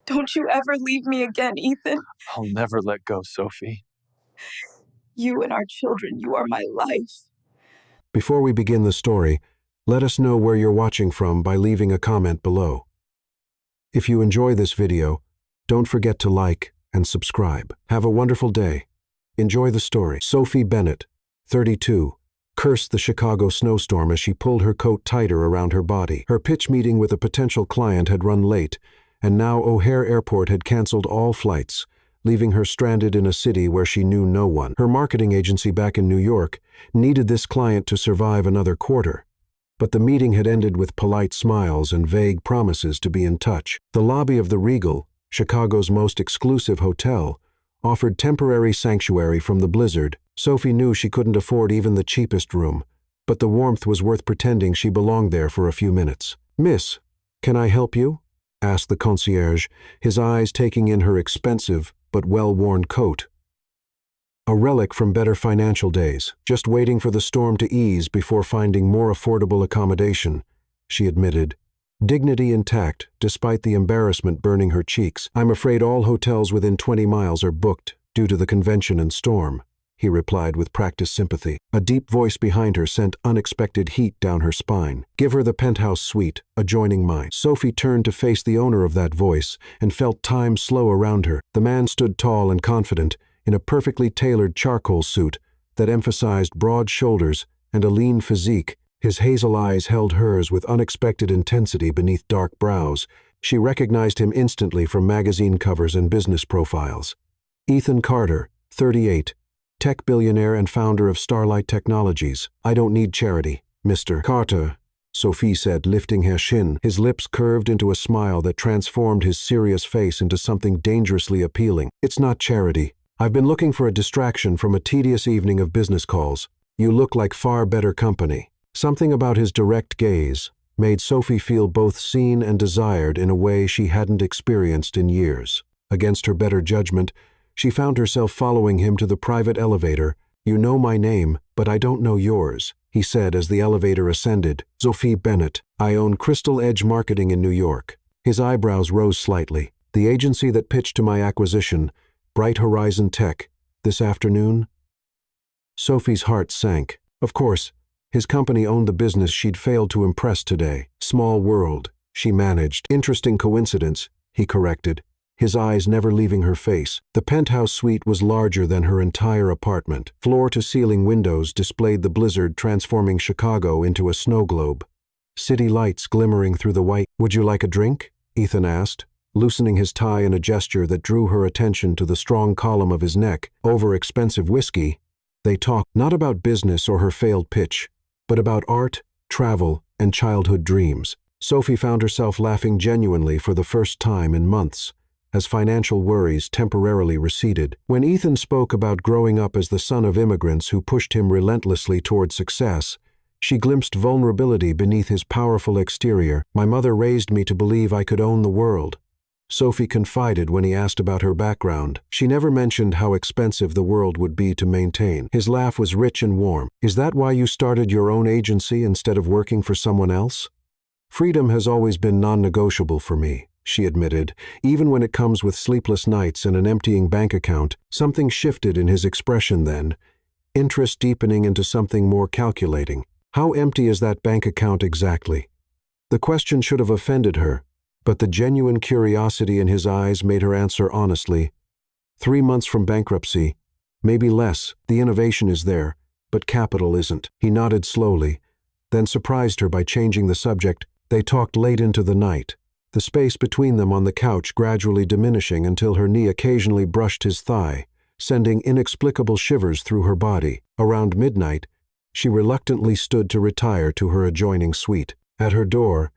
Don't you ever leave me again, Ethan. I'll never let go, Sophie. You and our children, you are my life. Before we begin the story, let us know where you're watching from by leaving a comment below. If you enjoy this video, don't forget to like and subscribe. Have a wonderful day. Enjoy the story. Sophie Bennett, 32, cursed the Chicago snowstorm as she pulled her coat tighter around her body. Her pitch meeting with a potential client had run late, and now O'Hare Airport had canceled all flights, leaving her stranded in a city where she knew no one. Her marketing agency back in New York needed this client to survive another quarter, but the meeting had ended with polite smiles and vague promises to be in touch. The lobby of the Regal, Chicago's most exclusive hotel, offered temporary sanctuary from the blizzard. Sophie knew she couldn't afford even the cheapest room, but the warmth was worth pretending she belonged there for a few minutes. "Miss, can I help you?" asked the concierge, his eyes taking in her expensive but well-worn coat. A relic from better financial days, just waiting for the storm to ease before finding more affordable accommodation, she admitted, dignity intact despite the embarrassment burning her cheeks. "I'm afraid all hotels within 20 miles are booked due to the convention and storm," he replied with practiced sympathy. A deep voice behind her sent unexpected heat down her spine. "Give her the penthouse suite, adjoining mine." Sophie turned to face the owner of that voice and felt time slow around her. The man stood tall and confident, in a perfectly tailored charcoal suit that emphasized broad shoulders and a lean physique. His hazel eyes held hers with unexpected intensity beneath dark brows. She recognized him instantly from magazine covers and business profiles. Ethan Carter, 38, tech billionaire and founder of Starlight Technologies. "I don't need charity, Mr. Carter," Sophie said, lifting her chin. His lips curved into a smile that transformed his serious face into something dangerously appealing. "It's not charity. I've been looking for a distraction from a tedious evening of business calls. You look like far better company." Something about his direct gaze made Sophie feel both seen and desired in a way she hadn't experienced in years. Against her better judgment, she found herself following him to the private elevator. "You know my name, but I don't know yours," he said as the elevator ascended. "Sophie Bennett. I own Crystal Edge Marketing in New York." His eyebrows rose slightly. "The agency that pitched to my acquisition, Bright Horizon Tech, this afternoon?" Sophie's heart sank. Of course, his company owned the business she'd failed to impress today. "Small world," she managed. "Interesting coincidence," he corrected, his eyes never leaving her face. The penthouse suite was larger than her entire apartment. Floor-to-ceiling windows displayed the blizzard transforming Chicago into a snow globe. City lights glimmering through the white. "Would you like a drink?" Ethan asked, loosening his tie in a gesture that drew her attention to the strong column of his neck. Over expensive whiskey, they talked not about business or her failed pitch, but about art, travel, and childhood dreams. Sophie found herself laughing genuinely for the first time in months, as financial worries temporarily receded. When Ethan spoke about growing up as the son of immigrants who pushed him relentlessly toward success, she glimpsed vulnerability beneath his powerful exterior. "My mother raised me to believe I could own the world," Sophie confided when he asked about her background. She never mentioned how expensive the world would be to maintain. His laugh was rich and warm. "Is that why you started your own agency instead of working for someone else?" "Freedom has always been non-negotiable for me," she admitted. "Even when it comes with sleepless nights and an emptying bank account." Something shifted in his expression then, interest deepening into something more calculating. "How empty is that bank account exactly?" The question should have offended her, but the genuine curiosity in his eyes made her answer honestly. 3 months from bankruptcy, maybe less. The innovation is there, but capital isn't." He nodded slowly, then surprised her by changing the subject. They talked late into the night, the space between them on the couch gradually diminishing until her knee occasionally brushed his thigh, sending inexplicable shivers through her body. Around midnight, she reluctantly stood to retire to her adjoining suite. At her door,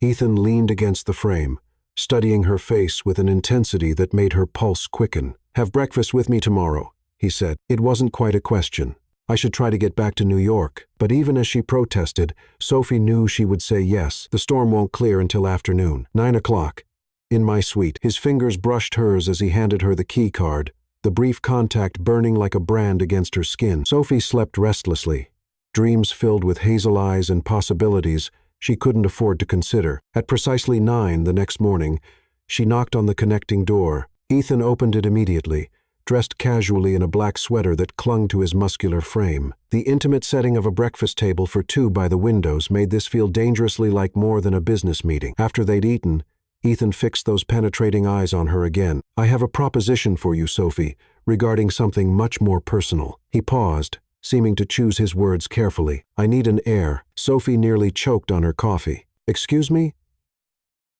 Ethan leaned against the frame, studying her face with an intensity that made her pulse quicken. "Have breakfast with me tomorrow," he said. It wasn't quite a question. "I should try to get back to New York." But even as she protested, Sophie knew she would say yes. "The storm won't clear until afternoon. 9 o'clock. In my suite." His fingers brushed hers as he handed her the key card, the brief contact burning like a brand against her skin. Sophie slept restlessly, dreams filled with hazel eyes and possibilities she couldn't afford to consider. At precisely 9 the next morning, She knocked on the connecting door. Ethan opened it immediately, dressed casually in a black sweater that clung to his muscular frame. The intimate setting of a breakfast table for two by the windows made this feel dangerously like more than a business meeting. After they'd eaten, Ethan fixed those penetrating eyes on her again. "I have a proposition for you, Sophie, regarding something much more personal." He paused, seeming to choose his words carefully. "I need an heir." Sophie nearly choked on her coffee. "Excuse me?"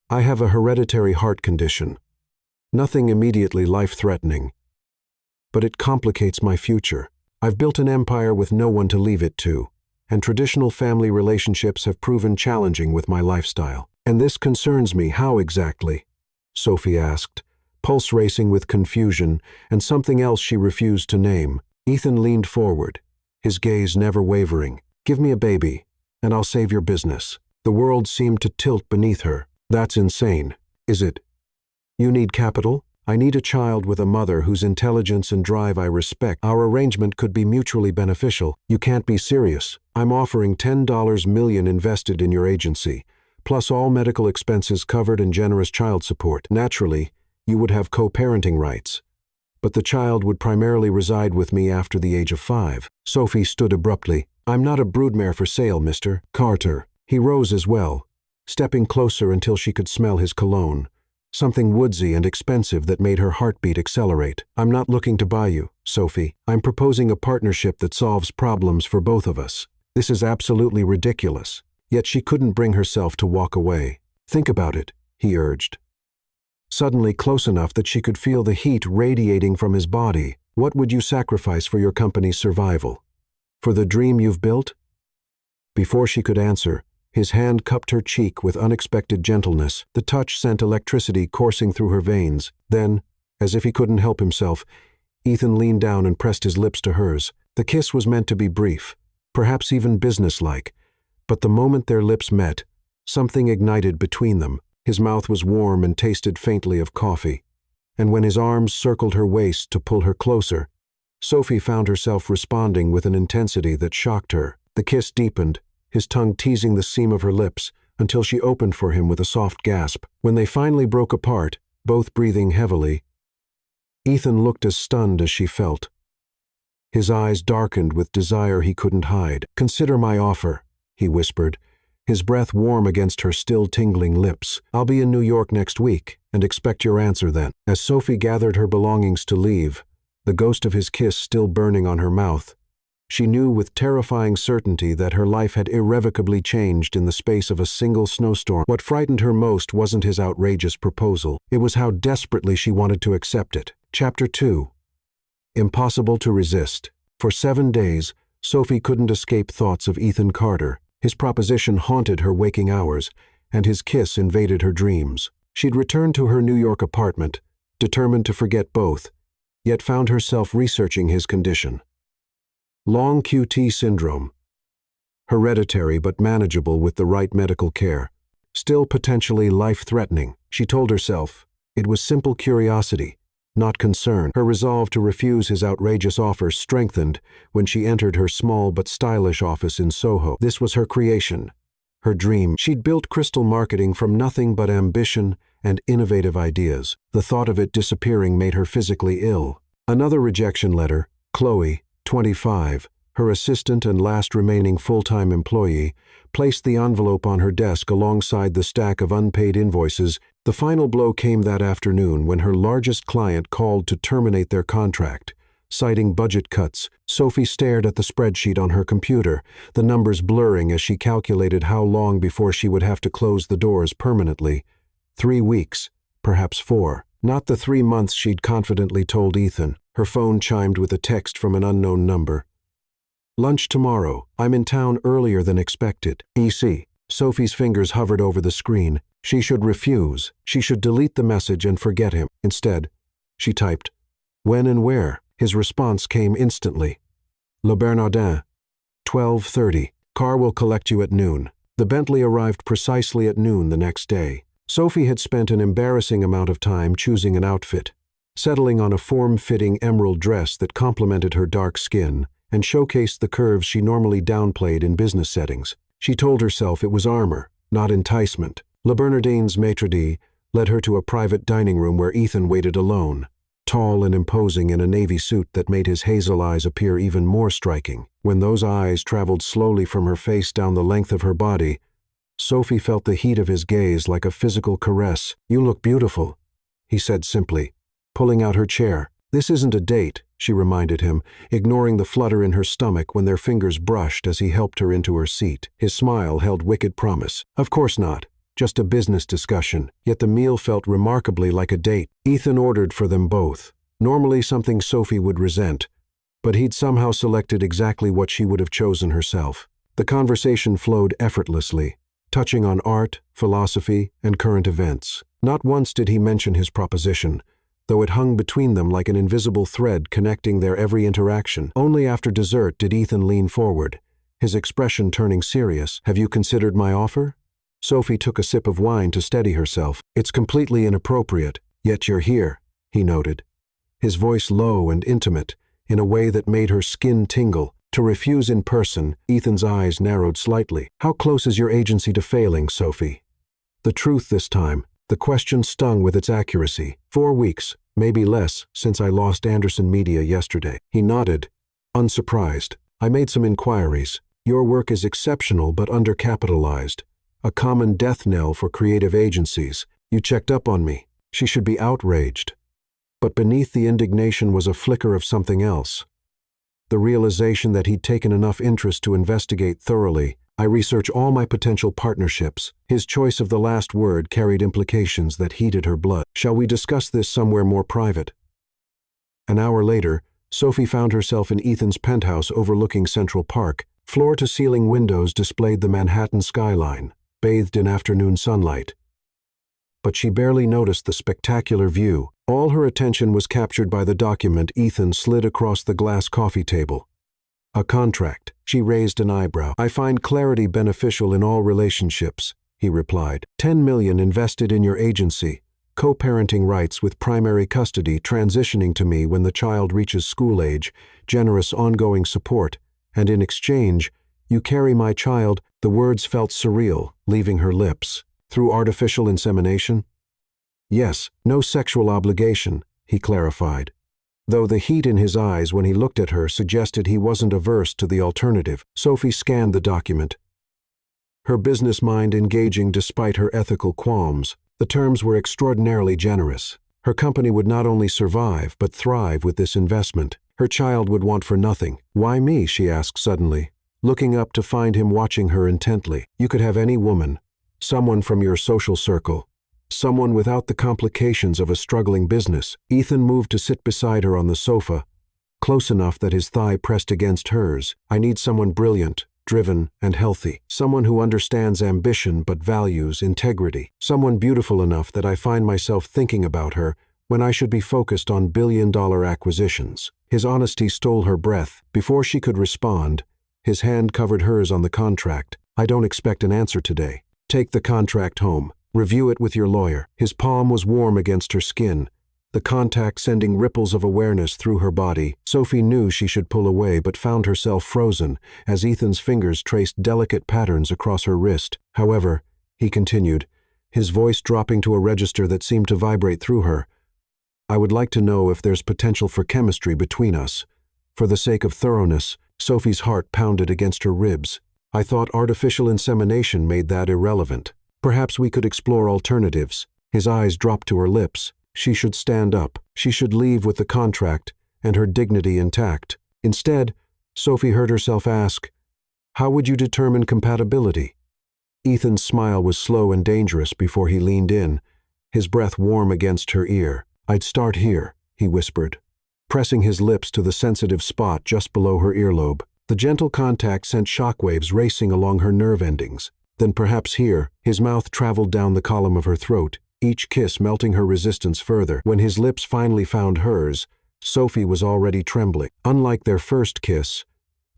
"I have a hereditary heart condition. Nothing immediately life-threatening, but it complicates my future. I've built an empire with no one to leave it to, and traditional family relationships have proven challenging with my lifestyle. And this concerns me. How exactly?" Sophie asked, pulse racing with confusion and something else she refused to name. Ethan leaned forward, his gaze never wavering. "Give me a baby, and I'll save your business." The world seemed to tilt beneath her. "That's insane. Is it? You need capital? I need a child with a mother whose intelligence and drive I respect. Our arrangement could be mutually beneficial. You can't be serious. I'm offering $10 million invested in your agency, plus all medical expenses covered and generous child support. Naturally, you would have co-parenting rights, but the child would primarily reside with me after the age of 5. Sophie stood abruptly. "I'm not a broodmare for sale, Mr. Carter." He rose as well, stepping closer until she could smell his cologne, something woodsy and expensive that made her heartbeat accelerate. "I'm not looking to buy you, Sophie. I'm proposing a partnership that solves problems for both of us." This is absolutely ridiculous, yet she couldn't bring herself to walk away. "Think about it," he urged, suddenly close enough that she could feel the heat radiating from his body. "What would you sacrifice for your company's survival? For the dream you've built?" Before she could answer, his hand cupped her cheek with unexpected gentleness. The touch sent electricity coursing through her veins. Then, as if he couldn't help himself, Ethan leaned down and pressed his lips to hers. The kiss was meant to be brief, perhaps even businesslike, but the moment their lips met, something ignited between them. His mouth was warm and tasted faintly of coffee, and when his arms circled her waist to pull her closer, Sophie found herself responding with an intensity that shocked her. The kiss deepened, his tongue teasing the seam of her lips, until she opened for him with a soft gasp. When they finally broke apart, both breathing heavily, Ethan looked as stunned as she felt. His eyes darkened with desire he couldn't hide. "Consider my offer," he whispered, his breath warm against her still tingling lips. "I'll be in New York next week, and expect your answer then." As Sophie gathered her belongings to leave, the ghost of his kiss still burning on her mouth, she knew with terrifying certainty that her life had irrevocably changed in the space of a single snowstorm. What frightened her most wasn't his outrageous proposal. It was how desperately she wanted to accept it. Chapter 2. Impossible to resist. For 7 days, Sophie couldn't escape thoughts of Ethan Carter. His proposition haunted her waking hours, and his kiss invaded her dreams. She'd returned to her New York apartment, determined to forget both, yet found herself researching his condition. Long QT syndrome. Hereditary but manageable with the right medical care. Still potentially life-threatening. She told herself it was simple curiosity, not concern. Her resolve to refuse his outrageous offer strengthened when she entered her small but stylish office in Soho. This was her creation, her dream. She'd built Crystal Marketing from nothing but ambition and innovative ideas. The thought of it disappearing made her physically ill. Another rejection letter. Chloe, 25, her assistant and last remaining full-time employee, placed the envelope on her desk alongside the stack of unpaid invoices. The final blow came that afternoon when her largest client called to terminate their contract, citing budget cuts. Sophie stared at the spreadsheet on her computer, the numbers blurring as she calculated how long before she would have to close the doors permanently. 3 weeks, perhaps 4. Not the 3 months she'd confidently told Ethan. Her phone chimed with a text from an unknown number. "Lunch tomorrow. I'm in town earlier than expected. EC." Sophie's fingers hovered over the screen. She should refuse. She should delete the message and forget him. Instead, she typed, "When and where?" His response came instantly. Le Bernardin, 12:30. Car will collect you at noon. The Bentley arrived precisely at noon the next day. Sophie had spent an embarrassing amount of time choosing an outfit, settling on a form-fitting emerald dress that complemented her dark skin and showcased the curves she normally downplayed in business settings. She told herself it was armor, not enticement. Le Bernardin's maitre d', led her to a private dining room where Ethan waited alone, tall and imposing in a navy suit that made his hazel eyes appear even more striking. When those eyes traveled slowly from her face down the length of her body, Sophie felt the heat of his gaze like a physical caress. "You look beautiful," he said simply, pulling out her chair. "This isn't a date," she reminded him, ignoring the flutter in her stomach when their fingers brushed as he helped her into her seat. His smile held wicked promise. "Of course not. Just a business discussion." Yet the meal felt remarkably like a date. Ethan ordered for them both, normally something Sophie would resent, but he'd somehow selected exactly what she would have chosen herself. The conversation flowed effortlessly, touching on art, philosophy, and current events. Not once did he mention his proposition, though it hung between them like an invisible thread connecting their every interaction. Only after dessert did Ethan lean forward, his expression turning serious. "Have you considered my offer?" Sophie took a sip of wine to steady herself. "It's completely inappropriate, yet you're here," he noted, his voice low and intimate, in a way that made her skin tingle. To refuse in person, Ethan's eyes narrowed slightly. "How close is your agency to failing, Sophie?" The truth this time. The question stung with its accuracy. 4 weeks, maybe less, since I lost Anderson Media yesterday." He nodded, unsurprised. "I made some inquiries. Your work is exceptional but undercapitalized, a common death knell for creative agencies. You checked up on me." She should be outraged. But beneath the indignation was a flicker of something else. The realization that he'd taken enough interest to investigate thoroughly. "I research all my potential partnerships." His choice of the last word carried implications that heated her blood. "Shall we discuss this somewhere more private?" An hour later, Sophie found herself in Ethan's penthouse overlooking Central Park. Floor-to-ceiling windows displayed the Manhattan skyline, bathed in afternoon sunlight. But she barely noticed the spectacular view. All her attention was captured by the document Ethan slid across the glass coffee table. "A contract." She raised an eyebrow. "I find clarity beneficial in all relationships," he replied. $10 million invested in your agency, co-parenting rights with primary custody transitioning to me when the child reaches school age, generous ongoing support, and in exchange, you carry my child." The words felt surreal, leaving her lips. "Through artificial insemination?" "Yes, no sexual obligation," he clarified, though the heat in his eyes when he looked at her suggested he wasn't averse to the alternative. Sophie scanned the document, her business mind engaging despite her ethical qualms. The terms were extraordinarily generous. Her company would not only survive but thrive with this investment. Her child would want for nothing. "Why me?" she asked suddenly, looking up to find him watching her intently. "You could have any woman, someone from your social circle, someone without the complications of a struggling business." Ethan moved to sit beside her on the sofa, close enough that his thigh pressed against hers. "I need someone brilliant, driven, and healthy. Someone who understands ambition but values integrity. Someone beautiful enough that I find myself thinking about her when I should be focused on billion-dollar acquisitions." His honesty stole her breath. Before she could respond, his hand covered hers on the contract. "I don't expect an answer today. Take the contract home. Review it with your lawyer." His palm was warm against her skin, the contact sending ripples of awareness through her body. Sophie knew she should pull away but found herself frozen as Ethan's fingers traced delicate patterns across her wrist. "However," he continued, his voice dropping to a register that seemed to vibrate through her, "I would like to know if there's potential for chemistry between us. For the sake of thoroughness." Sophie's heart pounded against her ribs. "I thought artificial insemination made that irrelevant. Perhaps we could explore alternatives." His eyes dropped to her lips. She should stand up. She should leave with the contract and her dignity intact. Instead, Sophie heard herself ask, "How would you determine compatibility?" Ethan's smile was slow and dangerous before he leaned in, his breath warm against her ear. "I'd start here," he whispered, pressing his lips to the sensitive spot just below her earlobe. The gentle contact sent shockwaves racing along her nerve endings. Then perhaps here, his mouth traveled down the column of her throat, each kiss melting her resistance further. When his lips finally found hers, Sophie was already trembling. Unlike their first kiss,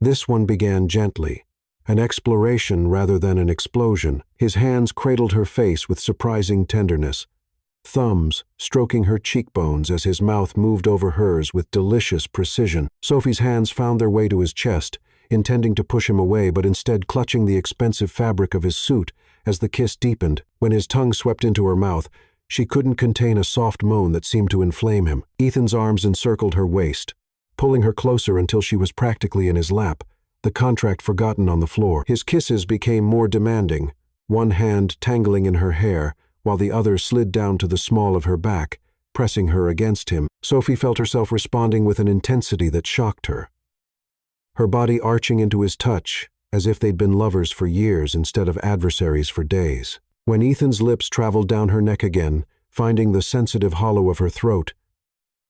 this one began gently, an exploration rather than an explosion. His hands cradled her face with surprising tenderness, thumbs stroking her cheekbones as his mouth moved over hers with delicious precision. Sophie's hands found their way to his chest, intending to push him away but instead clutching the expensive fabric of his suit as the kiss deepened. When his tongue swept into her mouth, She couldn't contain a soft moan that seemed to inflame him. Ethan's arms encircled her waist, pulling her closer until she was practically in his lap, the contract forgotten on the floor. His kisses became more demanding, one hand tangling in her hair, while the other slid down to the small of her back, pressing her against him. Sophie felt herself responding with an intensity that shocked her, her body arching into his touch, as if they'd been lovers for years instead of adversaries for days. When Ethan's lips traveled down her neck again, finding the sensitive hollow of her throat,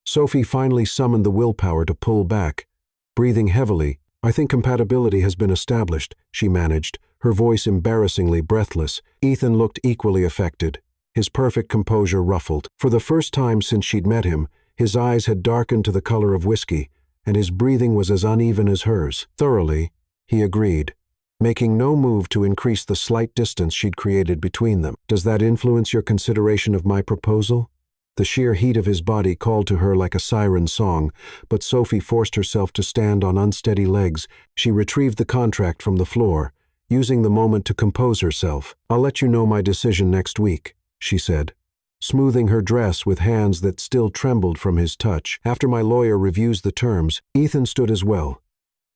Sophie finally summoned the willpower to pull back. Breathing heavily, "I think compatibility has been established," she managed, her voice embarrassingly breathless. Ethan looked equally affected, his perfect composure ruffled. For the first time since she'd met him, his eyes had darkened to the color of whiskey, and his breathing was as uneven as hers. "Thoroughly," he agreed, making no move to increase the slight distance she'd created between them. "Does that influence your consideration of my proposal?" The sheer heat of his body called to her like a siren song, but Sophie forced herself to stand on unsteady legs. She retrieved the contract from the floor, using the moment to compose herself. "I'll let you know my decision next week," she said, smoothing her dress with hands that still trembled from his touch. "After my lawyer reviews the terms." Ethan stood as well,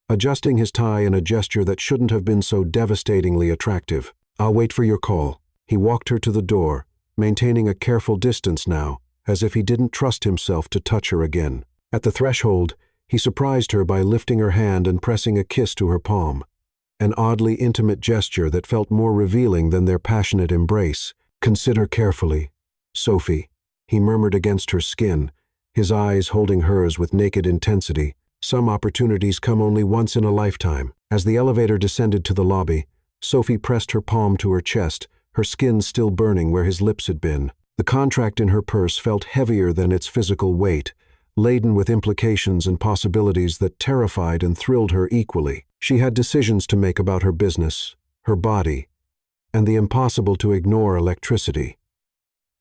adjusting his tie in a gesture that shouldn't have been so devastatingly attractive. "I'll wait for your call." He walked her to the door, maintaining a careful distance now, as if he didn't trust himself to touch her again. At the threshold, he surprised her by lifting her hand and pressing a kiss to her palm, an oddly intimate gesture that felt more revealing than their passionate embrace. "Consider carefully, Sophie," he murmured against her skin, his eyes holding hers with naked intensity. "Some opportunities come only once in a lifetime." As the elevator descended to the lobby, Sophie pressed her palm to her chest, her skin still burning where his lips had been. The contract in her purse felt heavier than its physical weight, laden with implications and possibilities that terrified and thrilled her equally. She had decisions to make about her business, her body, and the impossible to ignore electricity.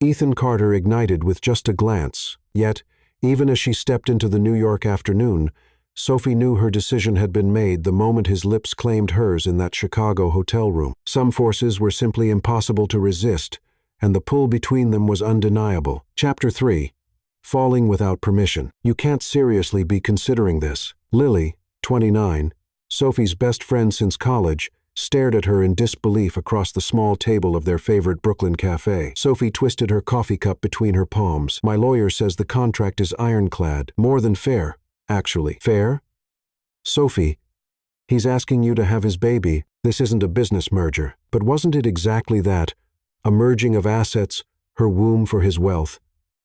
Ethan Carter ignited with just a glance, yet, even as she stepped into the New York afternoon, Sophie knew her decision had been made the moment his lips claimed hers in that Chicago hotel room. Some forces were simply impossible to resist, and the pull between them was undeniable. Chapter 3. Falling Without Permission. "You can't seriously be considering this." Lily, 29, Sophie's best friend since college, stared at her in disbelief across the small table of their favorite Brooklyn cafe. Sophie twisted her coffee cup between her palms. "My lawyer says the contract is ironclad. More than fair, actually." "Fair?" "Sophie, he's asking you to have his baby. This isn't a business merger." But wasn't it exactly that? A merging of assets, her womb for his wealth.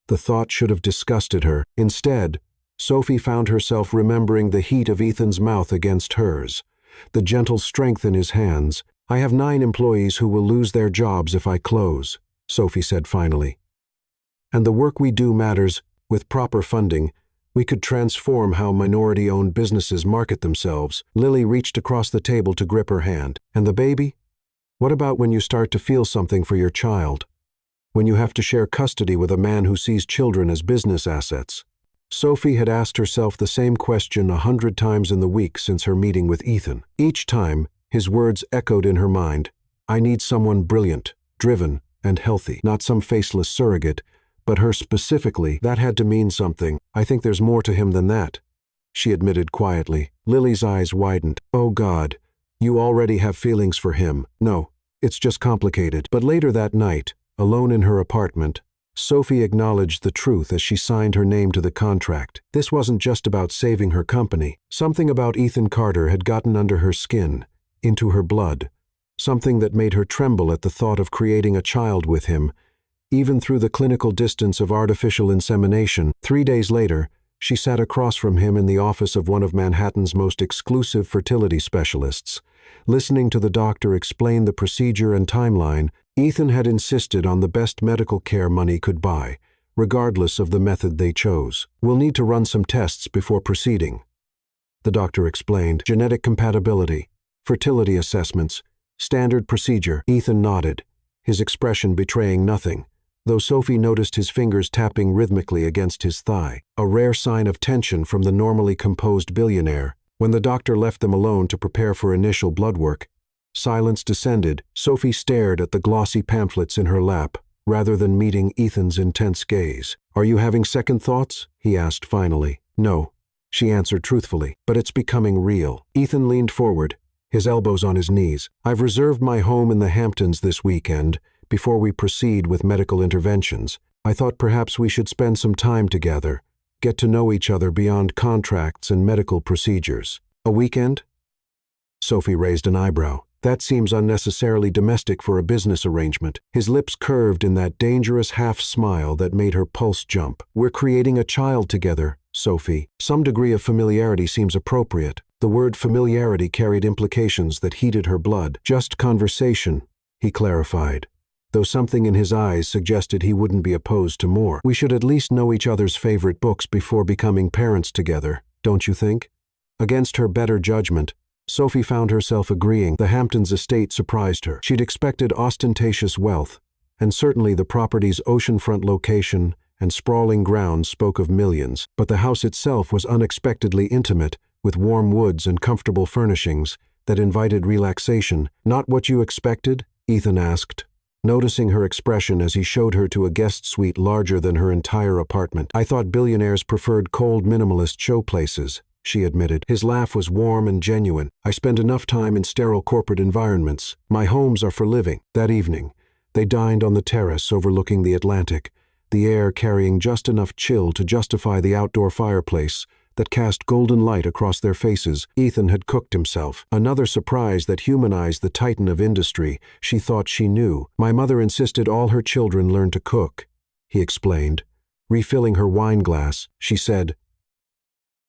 The thought should have disgusted her. Instead, Sophie found herself remembering the heat of Ethan's mouth against hers, the gentle strength in his hands. "I have 9 employees who will lose their jobs if I close," Sophie said finally. "And the work we do matters. With proper funding, we could transform how minority-owned businesses market themselves." Lily reached across the table to grip her hand. "And the baby? What about when you start to feel something for your child? When you have to share custody with a man who sees children as business assets?" Sophie had asked herself the same question 100 times in the week since her meeting with Ethan. Each time, his words echoed in her mind. "I need someone brilliant, driven, and healthy. Not some faceless surrogate, but her specifically. That had to mean something. I think there's more to him than that," she admitted quietly. Lily's eyes widened. "Oh God, you already have feelings for him." "No, it's just complicated." But later that night, alone in her apartment, Sophie acknowledged the truth as she signed her name to the contract. This wasn't just about saving her company. Something about Ethan Carter had gotten under her skin, into her blood, something that made her tremble at the thought of creating a child with him, even through the clinical distance of artificial insemination. 3 days later, she sat across from him in the office of one of Manhattan's most exclusive fertility specialists. Listening to the doctor explain the procedure and timeline, Ethan had insisted on the best medical care money could buy, regardless of the method they chose. "We'll need to run some tests before proceeding," the doctor explained. "Genetic compatibility, fertility assessments, standard procedure." Ethan nodded, his expression betraying nothing, though Sophie noticed his fingers tapping rhythmically against his thigh, a rare sign of tension from the normally composed billionaire. When the doctor left them alone to prepare for initial blood work, silence descended. Sophie stared at the glossy pamphlets in her lap, rather than meeting Ethan's intense gaze. "Are you having second thoughts?" he asked finally. "No," she answered truthfully, "but it's becoming real." Ethan leaned forward, his elbows on his knees. "I've reserved my home in the Hamptons this weekend. Before we proceed with medical interventions, I thought perhaps we should spend some time together, get to know each other beyond contracts and medical procedures." "A weekend?" Sophie raised an eyebrow. "That seems unnecessarily domestic for a business arrangement." His lips curved in that dangerous half-smile that made her pulse jump. "We're creating a child together, Sophie. Some degree of familiarity seems appropriate." The word familiarity carried implications that heated her blood. "Just conversation," he clarified, though something in his eyes suggested he wouldn't be opposed to more. "We should at least know each other's favorite books before becoming parents together, don't you think?" Against her better judgment, Sophie found herself agreeing. The Hamptons estate surprised her. She'd expected ostentatious wealth, and certainly the property's oceanfront location and sprawling grounds spoke of millions, but the house itself was unexpectedly intimate, with warm woods and comfortable furnishings that invited relaxation. "Not what you expected?" Ethan asked, noticing her expression as he showed her to a guest suite larger than her entire apartment. "I thought billionaires preferred cold minimalist showplaces," she admitted. His laugh was warm and genuine. "I spend enough time in sterile corporate environments. My homes are for living." That evening, they dined on the terrace overlooking the Atlantic, the air carrying just enough chill to justify the outdoor fireplace that cast golden light across their faces. Ethan had cooked himself. Another surprise that humanized the titan of industry she thought she knew. "My mother insisted all her children learn to cook," he explained. Refilling her wine glass, she said,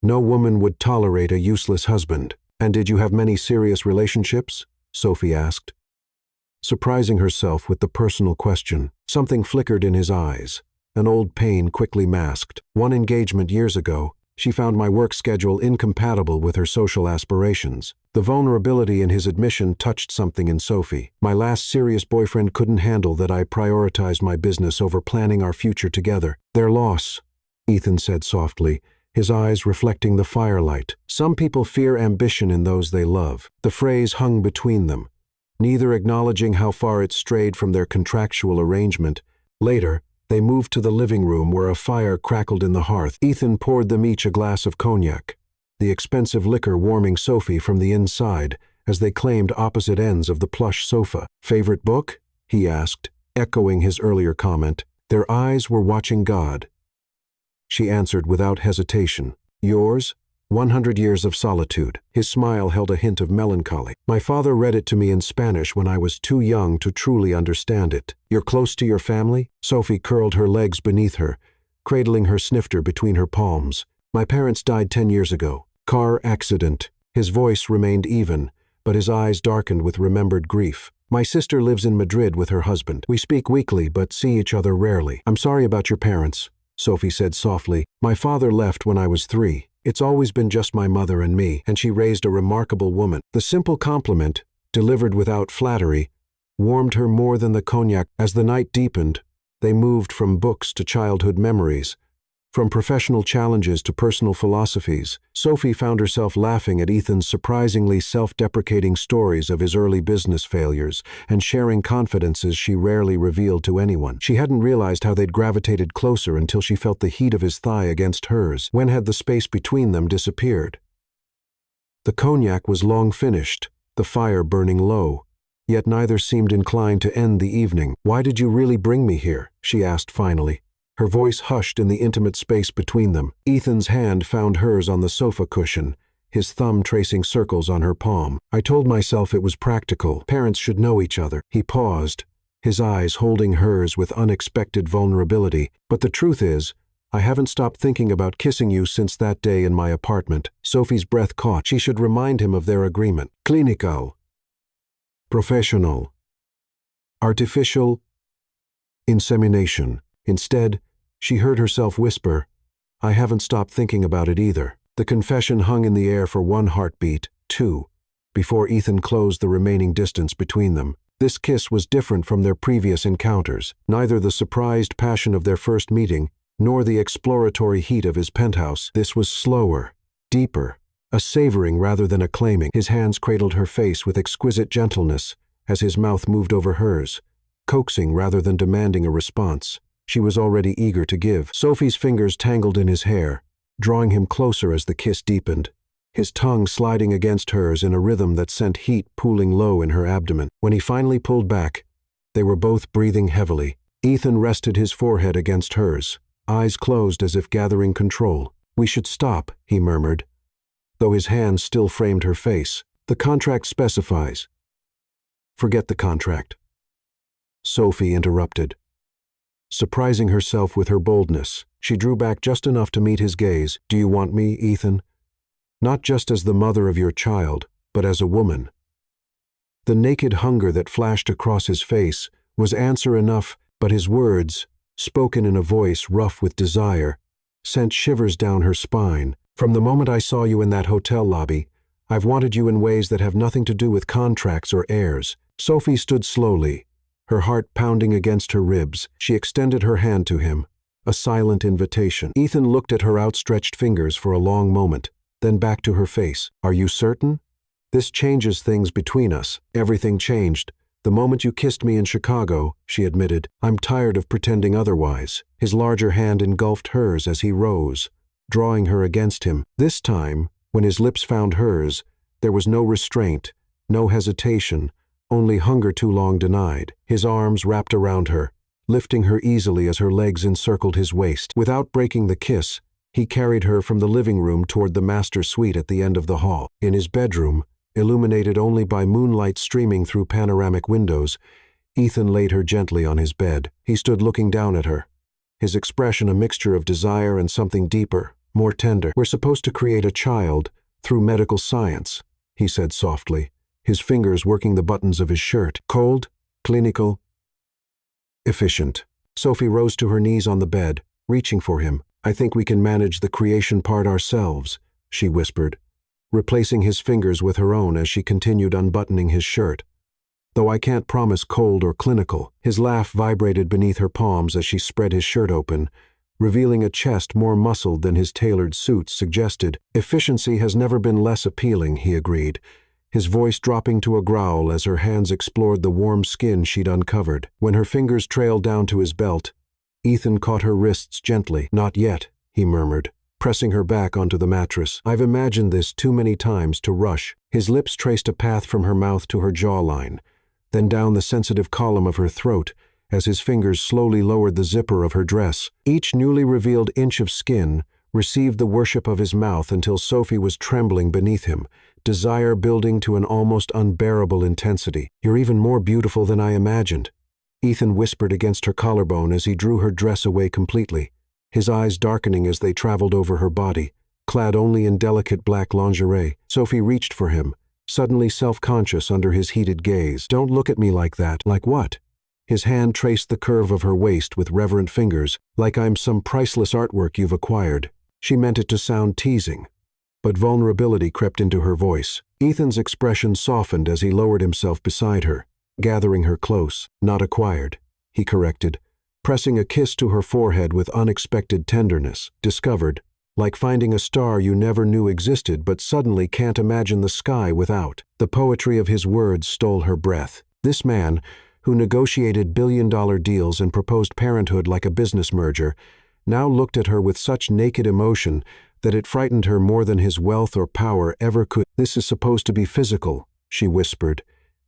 "No woman would tolerate a useless husband." "And did you have many serious relationships?" Sophie asked, surprising herself with the personal question. Something flickered in his eyes, an old pain quickly masked. "One engagement years ago. She found my work schedule incompatible with her social aspirations." The vulnerability in his admission touched something in Sophie. "My last serious boyfriend couldn't handle that I prioritized my business over planning our future together." "Their loss," Ethan said softly, his eyes reflecting the firelight. "Some people fear ambition in those they love." The phrase hung between them, neither acknowledging how far it strayed from their contractual arrangement. Later, they moved to the living room where a fire crackled in the hearth. Ethan poured them each a glass of cognac, the expensive liquor warming Sophie from the inside as they claimed opposite ends of the plush sofa. "Favorite book?" he asked, echoing his earlier comment. Their eyes were watching God. She answered without hesitation. "Yours? 100 Years of Solitude." His smile held a hint of melancholy. "My father read it to me in Spanish when I was too young to truly understand it." "You're close to your family?" Sophie curled her legs beneath her, cradling her snifter between her palms. "My parents died 10 years ago. Car accident." His voice remained even, but his eyes darkened with remembered grief. "My sister lives in Madrid with her husband. We speak weekly but see each other rarely." "I'm sorry about your parents," Sophie said softly. "My father left when I was 3. It's always been just my mother and me, and she raised a remarkable woman." The simple compliment, delivered without flattery, warmed her more than the cognac. As the night deepened, they moved from books to childhood memories, from professional challenges to personal philosophies. Sophie found herself laughing at Ethan's surprisingly self-deprecating stories of his early business failures and sharing confidences she rarely revealed to anyone. She hadn't realized how they'd gravitated closer until she felt the heat of his thigh against hers. When had the space between them disappeared? The cognac was long finished, the fire burning low, yet neither seemed inclined to end the evening. "Why did you really bring me here?" she asked finally. Her voice hushed in the intimate space between them. Ethan's hand found hers on the sofa cushion, his thumb tracing circles on her palm. "I told myself it was practical. Parents should know each other." He paused, his eyes holding hers with unexpected vulnerability. "But the truth is, I haven't stopped thinking about kissing you since that day in my apartment." Sophie's breath caught. She should remind him of their agreement. "Clinical. Professional. Artificial insemination." Instead, she heard herself whisper, "I haven't stopped thinking about it either." The confession hung in the air for one heartbeat, 2, before Ethan closed the remaining distance between them. This kiss was different from their previous encounters. Neither the surprised passion of their first meeting, nor the exploratory heat of his penthouse. This was slower, deeper, a savoring rather than a claiming. His hands cradled her face with exquisite gentleness as his mouth moved over hers, coaxing rather than demanding a response. She was already eager to give. Sophie's fingers tangled in his hair, drawing him closer as the kiss deepened, his tongue sliding against hers in a rhythm that sent heat pooling low in her abdomen. When he finally pulled back, they were both breathing heavily. Ethan rested his forehead against hers, eyes closed as if gathering control. "We should stop," he murmured, though his hands still framed her face. "The contract specifies." "Forget the contract," Sophie interrupted. Surprising herself with her boldness, she drew back just enough to meet his gaze. "Do you want me, Ethan? Not just as the mother of your child, but as a woman." The naked hunger that flashed across his face was answer enough, but his words, spoken in a voice rough with desire, sent shivers down her spine. "From the moment I saw you in that hotel lobby, I've wanted you in ways that have nothing to do with contracts or heirs." Sophie stood slowly, her heart pounding against her ribs. She extended her hand to him, a silent invitation. Ethan looked at her outstretched fingers for a long moment, then back to her face. "Are you certain? This changes things between us." "Everything changed the moment you kissed me in Chicago," she admitted. "I'm tired of pretending otherwise." His larger hand engulfed hers as he rose, drawing her against him. This time, when his lips found hers, there was no restraint, no hesitation, only hunger too long denied. His arms wrapped around her, lifting her easily as her legs encircled his waist. Without breaking the kiss, he carried her from the living room toward the master suite at the end of the hall. In his bedroom, illuminated only by moonlight streaming through panoramic windows, Ethan laid her gently on his bed. He stood looking down at her, his expression a mixture of desire and something deeper, more tender. "We're supposed to create a child through medical science," he said softly, his fingers working the buttons of his shirt. "Cold, clinical, efficient." Sophie rose to her knees on the bed, reaching for him. "I think we can manage the creation part ourselves," she whispered, replacing his fingers with her own as she continued unbuttoning his shirt. "Though I can't promise cold or clinical." His laugh vibrated beneath her palms as she spread his shirt open, revealing a chest more muscled than his tailored suit suggested. "Efficiency has never been less appealing," he agreed, his voice dropping to a growl as her hands explored the warm skin she'd uncovered. When her fingers trailed down to his belt, Ethan caught her wrists gently. "Not yet," he murmured, pressing her back onto the mattress. "I've imagined this too many times to rush." His lips traced a path from her mouth to her jawline, then down the sensitive column of her throat as his fingers slowly lowered the zipper of her dress. Each newly revealed inch of skin received the worship of his mouth until Sophie was trembling beneath him, desire building to an almost unbearable intensity. "You're even more beautiful than I imagined," Ethan whispered against her collarbone as he drew her dress away completely, his eyes darkening as they traveled over her body, clad only in delicate black lingerie. Sophie reached for him, suddenly self-conscious under his heated gaze. "Don't look at me like that." "Like what?" His hand traced the curve of her waist with reverent fingers. "Like I'm some priceless artwork you've acquired." She meant it to sound teasing, but vulnerability crept into her voice. Ethan's expression softened as he lowered himself beside her, gathering her close. "Not acquired," he corrected, pressing a kiss to her forehead with unexpected tenderness. "Discovered, like finding a star you never knew existed but suddenly can't imagine the sky without." The poetry of his words stole her breath. This man, who negotiated billion-dollar deals and proposed parenthood like a business merger, now looked at her with such naked emotion that it frightened her more than his wealth or power ever could. "This is supposed to be physical," she whispered,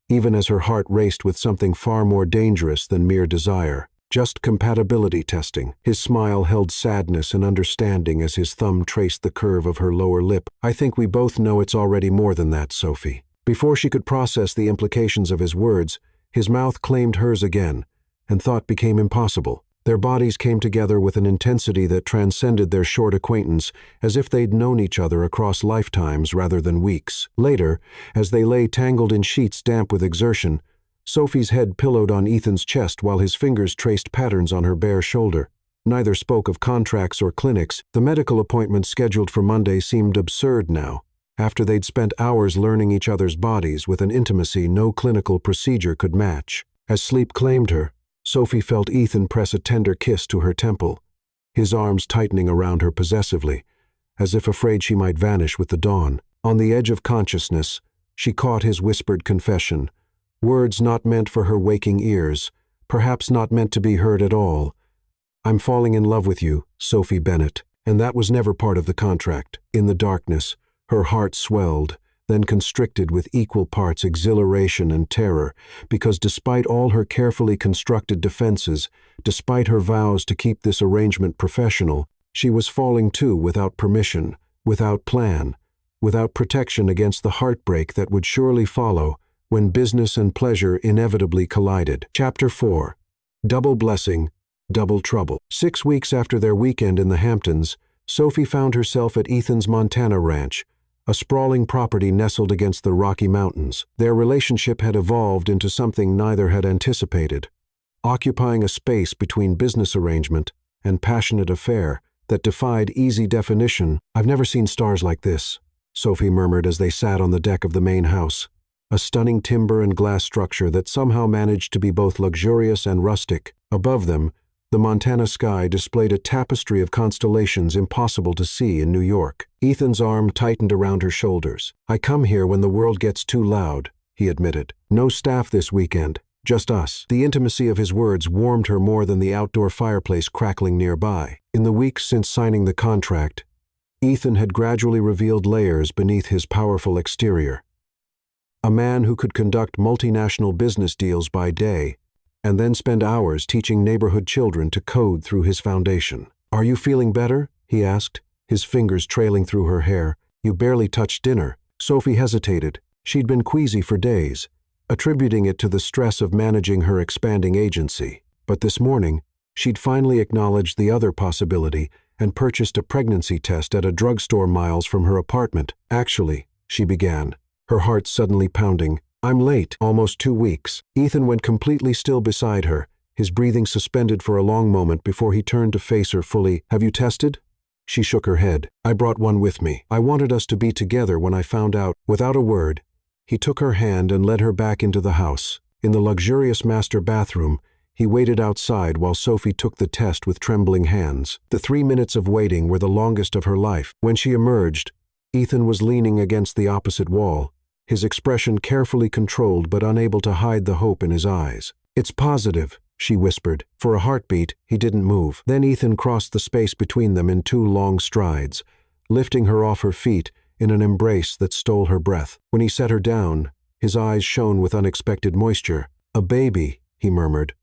even as her heart raced with something far more dangerous than mere desire. "Just compatibility testing." His smile held sadness and understanding as his thumb traced the curve of her lower lip. "I think we both know it's already more than that, Sophie." Before she could process the implications of his words, his mouth claimed hers again, and thought became impossible. Their bodies came together with an intensity that transcended their short acquaintance, as if they'd known each other across lifetimes rather than weeks. Later, as they lay tangled in sheets damp with exertion, Sophie's head pillowed on Ethan's chest while his fingers traced patterns on her bare shoulder. Neither spoke of contracts or clinics. The medical appointment scheduled for Monday seemed absurd now, after they'd spent hours learning each other's bodies with an intimacy no clinical procedure could match. As sleep claimed her, Sophie felt Ethan press a tender kiss to her temple, his arms tightening around her possessively, as if afraid she might vanish with the dawn. On the edge of consciousness, she caught his whispered confession, words not meant for her waking ears, perhaps not meant to be heard at all. I'm falling in love with you, Sophie Bennett. And that was never part of the contract. In the darkness, her heart swelled, then constricted with equal parts exhilaration and terror, because despite all her carefully constructed defenses, despite her vows to keep this arrangement professional, she was falling too without permission, without plan, without protection against the heartbreak that would surely follow when business and pleasure inevitably collided. Chapter 4. Double Blessing, Double Trouble. 6 weeks after their weekend in the Hamptons, Sophie found herself at Ethan's Montana ranch, a sprawling property nestled against the Rocky Mountains. Their relationship had evolved into something neither had anticipated, occupying a space between business arrangement and passionate affair that defied easy definition. "I've never seen stars like this," Sophie murmured as they sat on the deck of the main house, a stunning timber and glass structure that somehow managed to be both luxurious and rustic. Above them, the Montana sky displayed a tapestry of constellations impossible to see in New York. Ethan's arm tightened around her shoulders. "I come here when the world gets too loud," he admitted. "No staff this weekend, just us." The intimacy of his words warmed her more than the outdoor fireplace crackling nearby. In the weeks since signing the contract, Ethan had gradually revealed layers beneath his powerful exterior. A man who could conduct multinational business deals by day, and then spend hours teaching neighborhood children to code through his foundation. "Are you feeling better?" he asked, his fingers trailing through her hair. "You barely touched dinner." Sophie hesitated. She'd been queasy for days, attributing it to the stress of managing her expanding agency. But this morning, she'd finally acknowledged the other possibility and purchased a pregnancy test at a drugstore miles from her apartment. "Actually," she began, her heart suddenly pounding, "I'm late, almost 2 weeks." Ethan went completely still beside her, his breathing suspended for a long moment before he turned to face her fully. "Have you tested?" She shook her head. "I brought one with me. I wanted us to be together when I found out." Without a word, he took her hand and led her back into the house. In the luxurious master bathroom, he waited outside while Sophie took the test with trembling hands. The 3 minutes of waiting were the longest of her life. When she emerged, Ethan was leaning against the opposite wall, his expression carefully controlled but unable to hide the hope in his eyes. "It's positive," she whispered. For a heartbeat, he didn't move. Then Ethan crossed the space between them in 2 long strides, lifting her off her feet in an embrace that stole her breath. When he set her down, his eyes shone with unexpected moisture. "A baby," he murmured,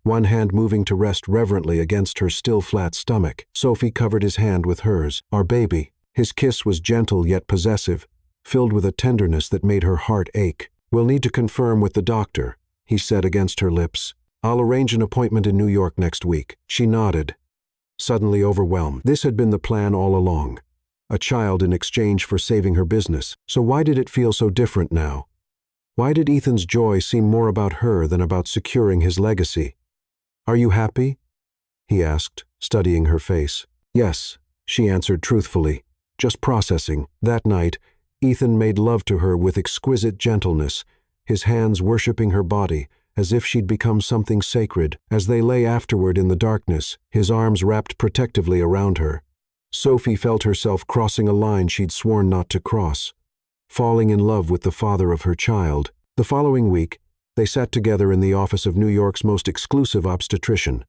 one hand moving to rest reverently against her still flat stomach. Sophie covered his hand with hers. "Our baby." His kiss was gentle yet possessive, filled with a tenderness that made her heart ache. "We'll need to confirm with the doctor," he said against her lips. "I'll arrange an appointment in New York next week." She nodded, suddenly overwhelmed. This had been the plan all along. A child in exchange for saving her business. So why did it feel so different now? Why did Ethan's joy seem more about her than about securing his legacy? "Are you happy?" he asked, studying her face. "Yes," she answered truthfully, "just processing." That night, Ethan made love to her with exquisite gentleness, his hands worshiping her body, as if she'd become something sacred. As they lay afterward in the darkness, his arms wrapped protectively around her, Sophie felt herself crossing a line she'd sworn not to cross, falling in love with the father of her child. The following week, they sat together in the office of New York's most exclusive obstetrician.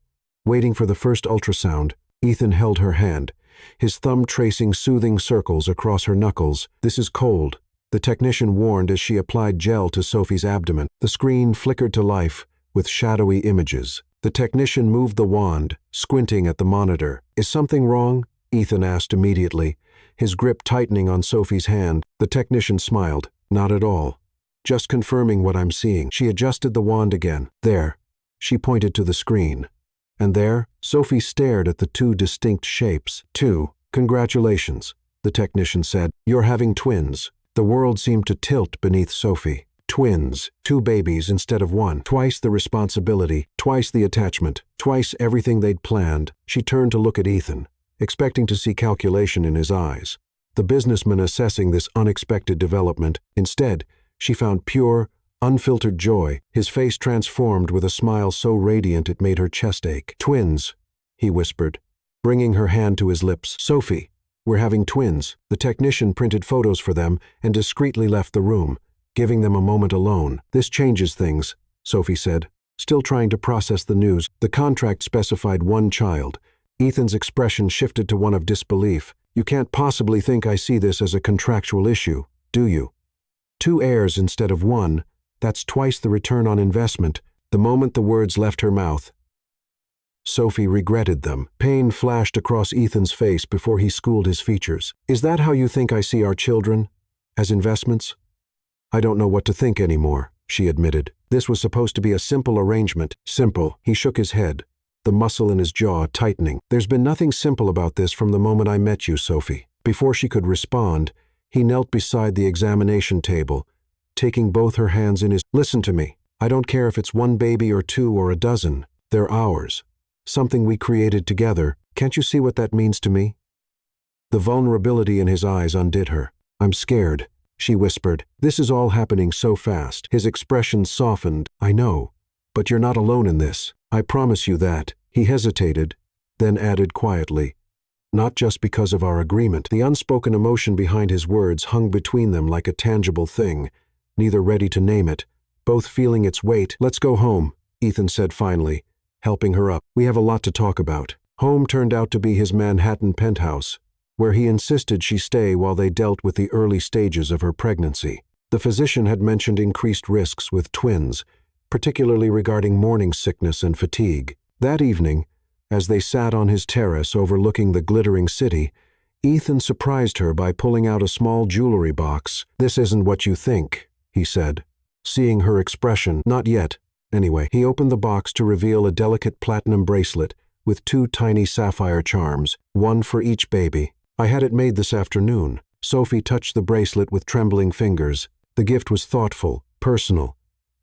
Waiting for the first ultrasound, Ethan held her hand, his thumb tracing soothing circles across her knuckles. "This is cold," the technician warned as she applied gel to Sophie's abdomen. The screen flickered to life with shadowy images. The technician moved the wand, squinting at the monitor. "Is something wrong?" Ethan asked immediately, his grip tightening on Sophie's hand. The technician smiled. "Not at all. Just confirming what I'm seeing." She adjusted the wand again. "There." She pointed to the screen. And there, Sophie stared at the 2 distinct shapes. Congratulations," the technician said. "You're having twins." The world seemed to tilt beneath Sophie. Twins, 2 babies instead of 1. Twice the responsibility, twice the attachment, twice everything they'd planned. She turned to look at Ethan, expecting to see calculation in his eyes, the businessman assessing this unexpected development. Instead, she found pure, unfiltered joy, his face transformed with a smile so radiant it made her chest ache. "Twins," he whispered, bringing her hand to his lips. "Sophie, we're having twins." The technician printed photos for them and discreetly left the room, giving them a moment alone. "This changes things," Sophie said. still trying to process the news. The contract specified one child. Ethan's expression shifted to one of disbelief. You can't possibly think I see this as a contractual issue, do you? 2 heirs instead of 1, that's twice the return on investment. The moment the words left her mouth, Sophie regretted them. Pain flashed across Ethan's face before he schooled his features. Is that how you think I see our children? As investments? I don't know what to think anymore, she admitted. This was supposed to be a simple arrangement. Simple. He shook his head, the muscle in his jaw tightening. There's been nothing simple about this from the moment I met you, Sophie. Before she could respond, he knelt beside the examination table, taking both her hands in his. Listen to me. I don't care if it's 1 baby or 2 or a dozen. They're ours. Something we created together. Can't you see what that means to me? The vulnerability in his eyes undid her. I'm scared, she whispered. This is all happening so fast. His expression softened. I know, but you're not alone in this. I promise you that. He hesitated, then added quietly, not just because of our agreement. The unspoken emotion behind his words hung between them like a tangible thing, neither ready to name it, both feeling its weight. Let's go home, Ethan said finally, helping her up. We have a lot to talk about. Home turned out to be his Manhattan penthouse, where he insisted she stay while they dealt with the early stages of her pregnancy. The physician had mentioned increased risks with twins, particularly regarding morning sickness and fatigue. That evening, as they sat on his terrace overlooking the glittering city, Ethan surprised her by pulling out a small jewelry box. This isn't what you think, he said, seeing her expression. Not yet. Anyway, he opened the box to reveal a delicate platinum bracelet with 2 tiny sapphire charms, 1 for each baby. I had it made this afternoon. Sophie touched the bracelet with trembling fingers. The gift was thoughtful, personal.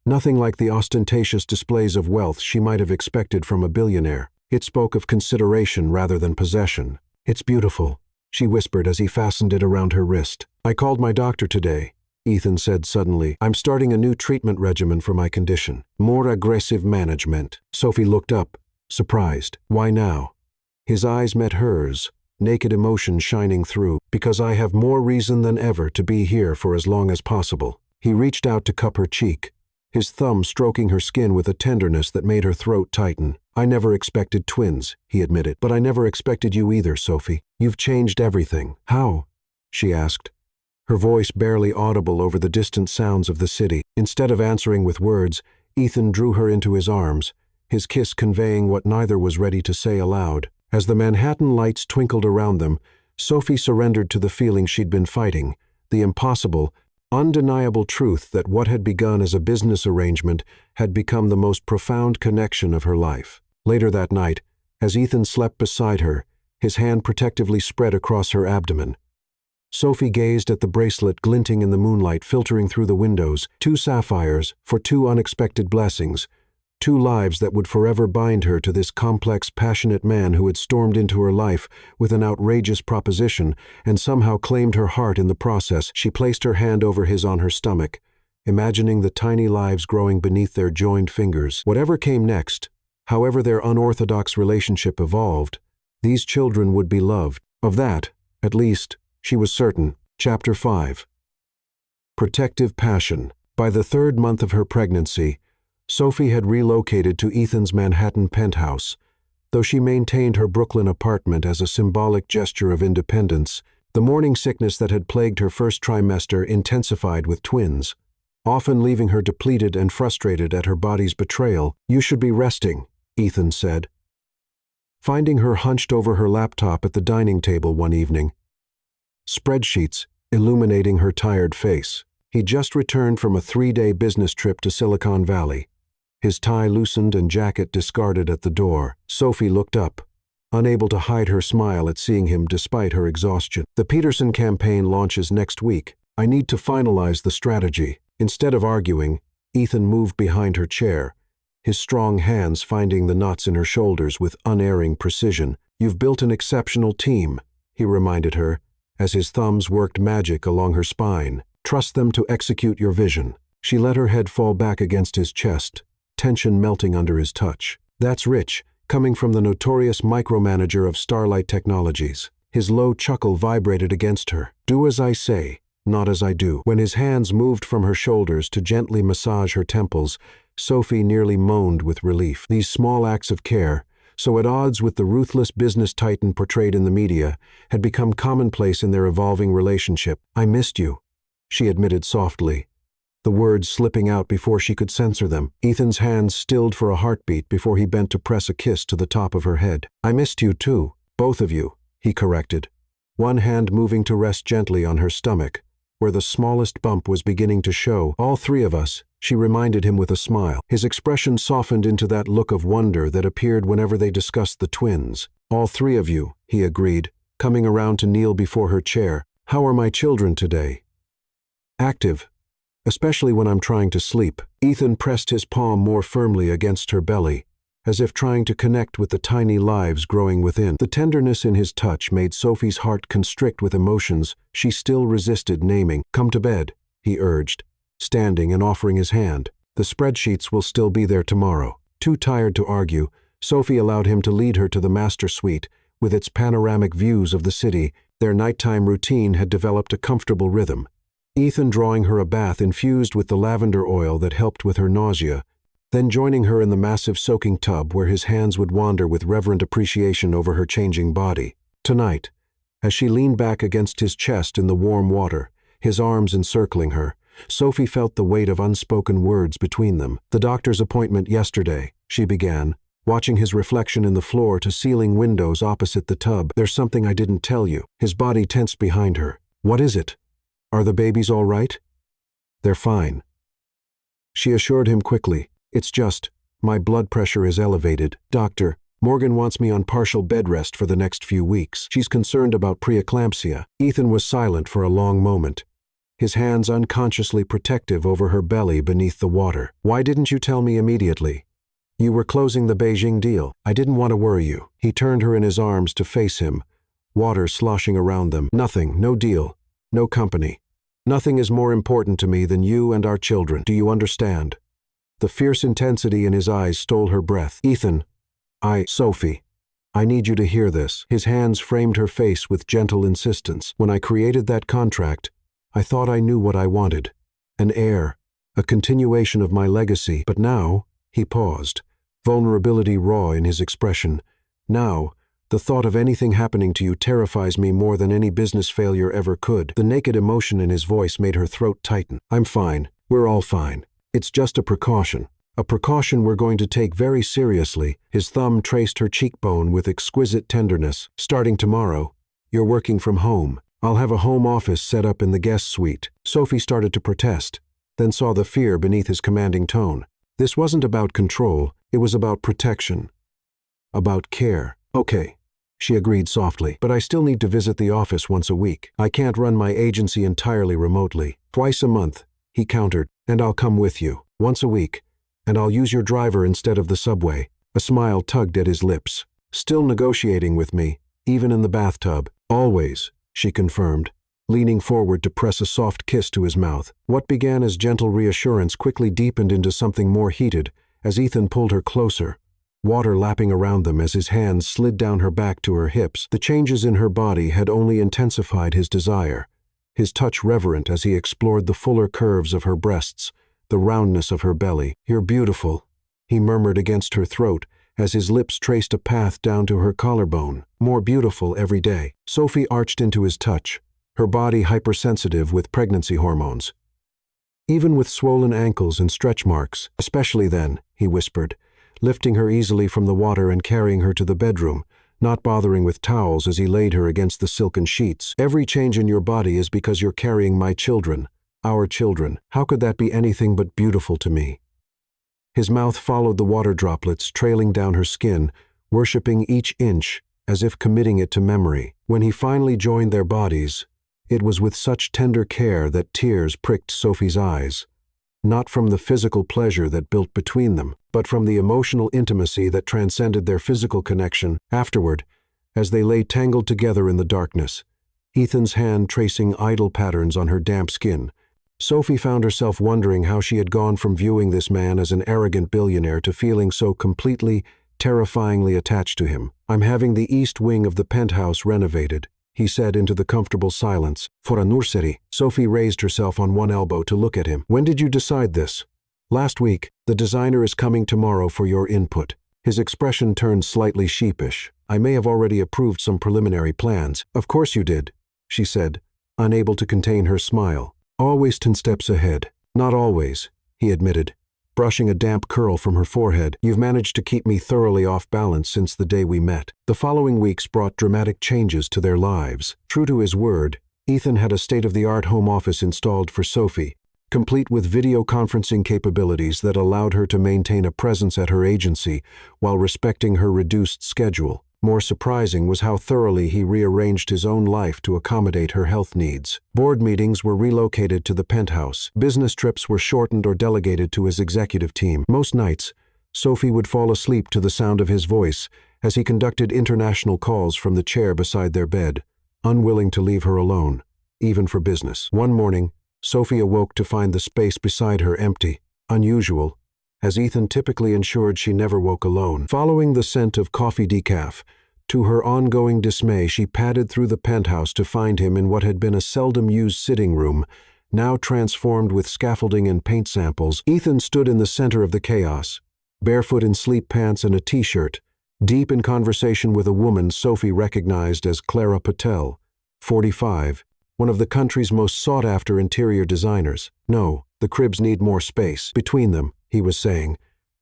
Nothing like the ostentatious displays of wealth she might have expected from a billionaire. It spoke of consideration rather than possession. It's beautiful, she whispered as he fastened it around her wrist. I called my doctor today, Ethan said suddenly. I'm starting a new treatment regimen for my condition. More aggressive management. Sophie looked up, surprised. Why now? His eyes met hers, naked emotion shining through. Because I have more reason than ever to be here for as long as possible. He reached out to cup her cheek, his thumb stroking her skin with a tenderness that made her throat tighten. I never expected twins, he admitted. But I never expected you either, Sophie. You've changed everything. How? She asked, her voice barely audible over the distant sounds of the city. Instead of answering with words, Ethan drew her into his arms, his kiss conveying what neither was ready to say aloud. As the Manhattan lights twinkled around them, Sophie surrendered to the feeling she'd been fighting, the impossible, undeniable truth that what had begun as a business arrangement had become the most profound connection of her life. Later that night, as Ethan slept beside her, his hand protectively spread across her abdomen, Sophie gazed at the bracelet glinting in the moonlight filtering through the windows. 2 sapphires for 2 unexpected blessings, 2 lives that would forever bind her to this complex, passionate man who had stormed into her life with an outrageous proposition and somehow claimed her heart in the process. She placed her hand over his on her stomach, imagining the tiny lives growing beneath their joined fingers. Whatever came next, however their unorthodox relationship evolved, these children would be loved. Of that, at least, she was certain. Chapter 5. Protective Passion. By the 3rd month of her pregnancy, Sophie had relocated to Ethan's Manhattan penthouse. Though she maintained her Brooklyn apartment as a symbolic gesture of independence, the morning sickness that had plagued her first trimester intensified with twins, often leaving her depleted and frustrated at her body's betrayal. You should be resting, Ethan said, finding her hunched over her laptop at the dining table one evening, spreadsheets illuminating her tired face. He just returned from a 3-day business trip to Silicon Valley, his tie loosened and jacket discarded at the door. Sophie looked up, unable to hide her smile at seeing him despite her exhaustion. The Peterson campaign launches next week. I need to finalize the strategy. Instead of arguing, Ethan moved behind her chair, his strong hands finding the knots in her shoulders with unerring precision. You've built an exceptional team, he reminded her, as his thumbs worked magic along her spine. Trust them to execute your vision. She let her head fall back against his chest, tension melting under his touch. That's rich, coming from the notorious micromanager of Starlight Technologies. His low chuckle vibrated against her. Do as I say, not as I do. When his hands moved from her shoulders to gently massage her temples, Sophie nearly moaned with relief. These small acts of care, so at odds with the ruthless business titan portrayed in the media, had become commonplace in their evolving relationship. "I missed you," she admitted softly, the words slipping out before she could censor them. Ethan's hands stilled for a heartbeat before he bent to press a kiss to the top of her head. "I missed you too, both of you," he corrected, one hand moving to rest gently on her stomach, where the smallest bump was beginning to show. "All three of us," she reminded him with a smile. His expression softened into that look of wonder that appeared whenever they discussed the twins. "All three of you," he agreed, coming around to kneel before her chair. "How are my children today?" "Active, especially when I'm trying to sleep." Ethan pressed his palm more firmly against her belly, as if trying to connect with the tiny lives growing within. The tenderness in his touch made Sophie's heart constrict with emotions she still resisted naming. "Come to bed," he urged, standing and offering his hand. "The spreadsheets will still be there tomorrow." Too tired to argue, Sophie allowed him to lead her to the master suite, with its panoramic views of the city. Their nighttime routine had developed a comfortable rhythm. Ethan drawing her a bath infused with the lavender oil that helped with her nausea, then joining her in the massive soaking tub where his hands would wander with reverent appreciation over her changing body. Tonight, as she leaned back against his chest in the warm water, his arms encircling her, Sophie felt the weight of unspoken words between them. "The doctor's appointment yesterday," she began, watching his reflection in the floor-to-ceiling windows opposite the tub. "There's something I didn't tell you." His body tensed behind her. "What is it? Are the babies all right?" "They're fine," she assured him quickly. "It's just, my blood pressure is elevated. Doctor, Morgan wants me on partial bed rest for the next few weeks. She's concerned about preeclampsia." Ethan was silent for a long moment, his hands unconsciously protective over her belly beneath the water. "Why didn't you tell me immediately? You were closing the Beijing deal. I didn't want to worry you." He turned her in his arms to face him, water sloshing around them. "Nothing, no deal, no company. Nothing is more important to me than you and our children. Do you understand?" The fierce intensity in his eyes stole her breath. "Ethan, Sophie, I need you to hear this." His hands framed her face with gentle insistence. "When I created that contract, I thought I knew what I wanted. An heir, a continuation of my legacy. But now," he paused, vulnerability raw in his expression, "now, the thought of anything happening to you terrifies me more than any business failure ever could." The naked emotion in his voice made her throat tighten. "I'm fine. We're all fine. It's just a precaution. A precaution we're going to take very seriously." His thumb traced her cheekbone with exquisite tenderness. "Starting tomorrow, you're working from home. I'll have a home office set up in the guest suite." Sophie started to protest, then saw the fear beneath his commanding tone. This wasn't about control, it was about protection. About care. "Okay," she agreed softly, "but I still need to visit the office once a week. I can't run my agency entirely remotely." "Twice a month," he countered, "and I'll come with you. Once a week, and I'll use your driver instead of the subway." A smile tugged at his lips. "Still negotiating with me, even in the bathtub." "Always," she confirmed, leaning forward to press a soft kiss to his mouth. What began as gentle reassurance quickly deepened into something more heated as Ethan pulled her closer, water lapping around them as his hands slid down her back to her hips. The changes in her body had only intensified his desire, his touch reverent as he explored the fuller curves of her breasts, the roundness of her belly. "You're beautiful," he murmured against her throat as his lips traced a path down to her collarbone. "More beautiful every day." Sophie arched into his touch, her body hypersensitive with pregnancy hormones. "Even with swollen ankles and stretch marks, especially then," he whispered, lifting her easily from the water and carrying her to the bedroom, not bothering with towels as he laid her against the silken sheets. "Every change in your body is because you're carrying my children, our children. How could that be anything but beautiful to me?" His mouth followed the water droplets trailing down her skin, worshipping each inch as if committing it to memory. When he finally joined their bodies, it was with such tender care that tears pricked Sophie's eyes, not from the physical pleasure that built between them, but from the emotional intimacy that transcended their physical connection. Afterward, as they lay tangled together in the darkness, Ethan's hand tracing idle patterns on her damp skin, Sophie found herself wondering how she had gone from viewing this man as an arrogant billionaire to feeling so completely, terrifyingly attached to him. "I'm having the east wing of the penthouse renovated," he said into the comfortable silence. "For a nursery." Sophie raised herself on one elbow to look at him. "When did you decide this?" Last week, the designer is coming tomorrow for your input. His expression turned slightly sheepish. I may have already approved some preliminary plans. Of course you did, she said, unable to contain her smile. Always 10 steps ahead. Not always, he admitted, brushing a damp curl from her forehead. You've managed to keep me thoroughly off balance since the day we met. The following weeks brought dramatic changes to their lives. True to his word, Ethan had a state-of-the-art home office installed for Sophie, complete with video conferencing capabilities that allowed her to maintain a presence at her agency while respecting her reduced schedule. More surprising was how thoroughly he rearranged his own life to accommodate her health needs. Board meetings were relocated to the penthouse. Business trips were shortened or delegated to his executive team. Most nights, Sophie would fall asleep to the sound of his voice as he conducted international calls from the chair beside their bed, unwilling to leave her alone, even for business. One morning, Sophie awoke to find the space beside her empty, unusual, as Ethan typically ensured she never woke alone. Following the scent of coffee decaf, to her ongoing dismay, she padded through the penthouse to find him in what had been a seldom-used sitting room, now transformed with scaffolding and paint samples. Ethan stood in the center of the chaos, barefoot in sleep pants and a t-shirt, deep in conversation with a woman Sophie recognized as Clara Patel, 45, one of the country's most sought-after interior designers. No, the cribs need more space between them, he was saying,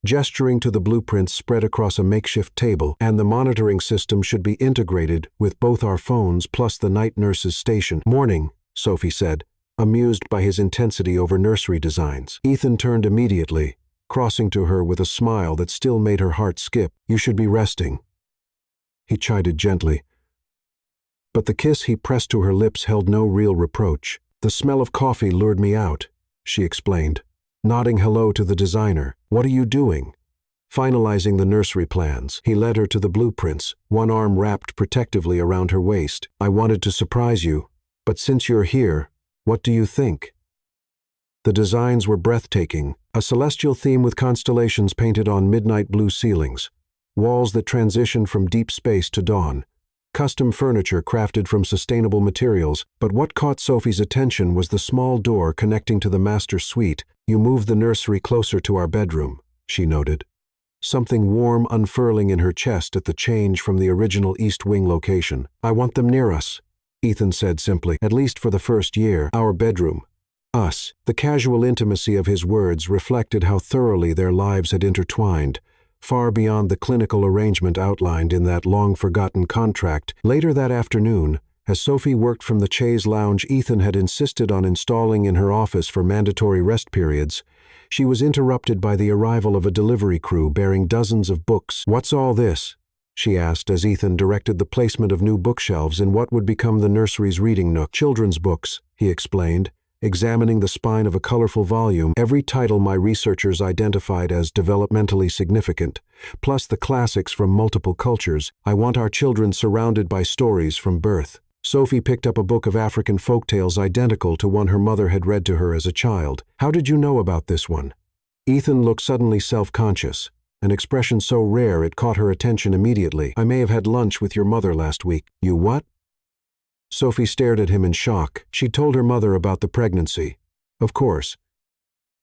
gesturing to the blueprints spread across a makeshift table, and the monitoring system should be integrated with both our phones plus the night nurse's station. Morning, Sophie said, amused by his intensity over nursery designs. Ethan turned immediately, crossing to her with a smile that still made her heart skip. You should be resting, he chided gently. But the kiss he pressed to her lips held no real reproach. The smell of coffee lured me out, she explained, nodding hello to the designer. What are you doing? Finalizing the nursery plans. He led her to the blueprints, one arm wrapped protectively around her waist. I wanted to surprise you, but since you're here, what do you think? The designs were breathtaking, a celestial theme with constellations painted on midnight blue ceilings, walls that transitioned from deep space to dawn, custom furniture crafted from sustainable materials. But what caught Sophie's attention was the small door connecting to the master suite. You moved the nursery closer to our bedroom, she noted, something warm unfurling in her chest at the change from the original East Wing location. I want them near us, Ethan said simply, at least for the first year. Our bedroom. Us. The casual intimacy of his words reflected how thoroughly their lives had intertwined, far beyond the clinical arrangement outlined in that long-forgotten contract. Later that afternoon, as Sophie worked from the chaise lounge Ethan had insisted on installing in her office for mandatory rest periods, she was interrupted by the arrival of a delivery crew bearing dozens of books. What's all this? She asked as Ethan directed the placement of new bookshelves in what would become the nursery's reading nook. Children's books, he explained, examining the spine of a colorful volume, every title my researchers identified as developmentally significant, plus the classics from multiple cultures. I want our children surrounded by stories from birth. Sophie picked up a book of African folktales identical to one her mother had read to her as a child. How did you know about this one? Ethan looked suddenly self-conscious, an expression so rare it caught her attention immediately. I may have had lunch with your mother last week. You what? Sophie stared at him in shock. She told her mother about the pregnancy, of course,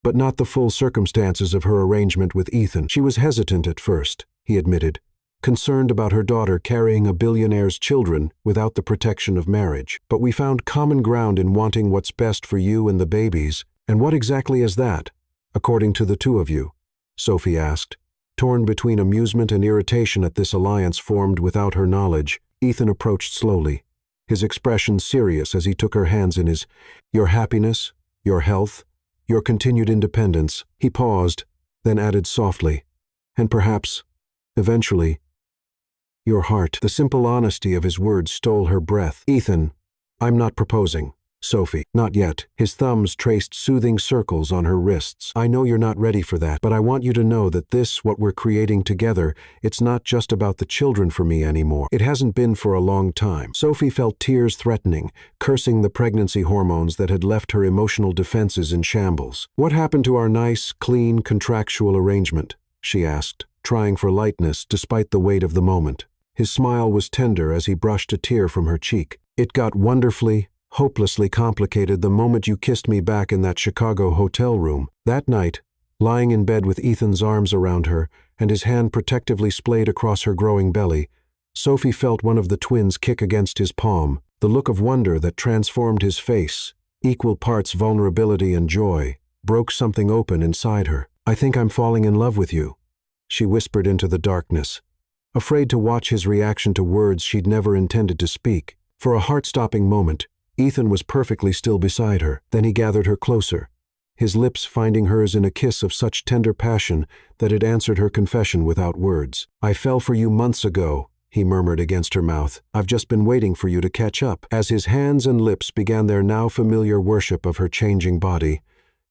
but not the full circumstances of her arrangement with Ethan. She was hesitant at first, he admitted, concerned about her daughter carrying a billionaire's children without the protection of marriage. But we found common ground in wanting what's best for you and the babies. And what exactly is that, according to the two of you? Sophie asked, torn between amusement and irritation at this alliance formed without her knowledge. Ethan approached slowly, his expression serious as he took her hands in his. Your happiness, your health, your continued independence. He paused, then added softly, and perhaps, eventually, your heart. The simple honesty of his words stole her breath. Ethan, I'm not proposing. Sophie, not yet. His thumbs traced soothing circles on her wrists. I know you're not ready for that, but I want you to know that this, what we're creating together, it's not just about the children for me anymore. It hasn't been for a long time. Sophie felt tears threatening, cursing the pregnancy hormones that had left her emotional defenses in shambles. What happened to our nice, clean, contractual arrangement? She asked, trying for lightness despite the weight of the moment. His smile was tender as he brushed a tear from her cheek. It got wonderfully, hopelessly complicated the moment you kissed me back in that Chicago hotel room. That night, Lying in bed with Ethan's arms around her and his hand protectively splayed across her growing belly, Sophie felt one of the twins kick against his palm, the look of wonder that transformed his face, equal parts vulnerability and joy, broke something open inside her. "I think I'm falling in love with you," she whispered into the darkness, afraid to watch his reaction to words she'd never intended to speak. For a heart-stopping moment, Ethan was perfectly still beside her. Then he gathered her closer, his lips finding hers in a kiss of such tender passion that it answered her confession without words. "I fell for you months ago," he murmured against her mouth. "I've just been waiting for you to catch up." As his hands and lips began their now familiar worship of her changing body,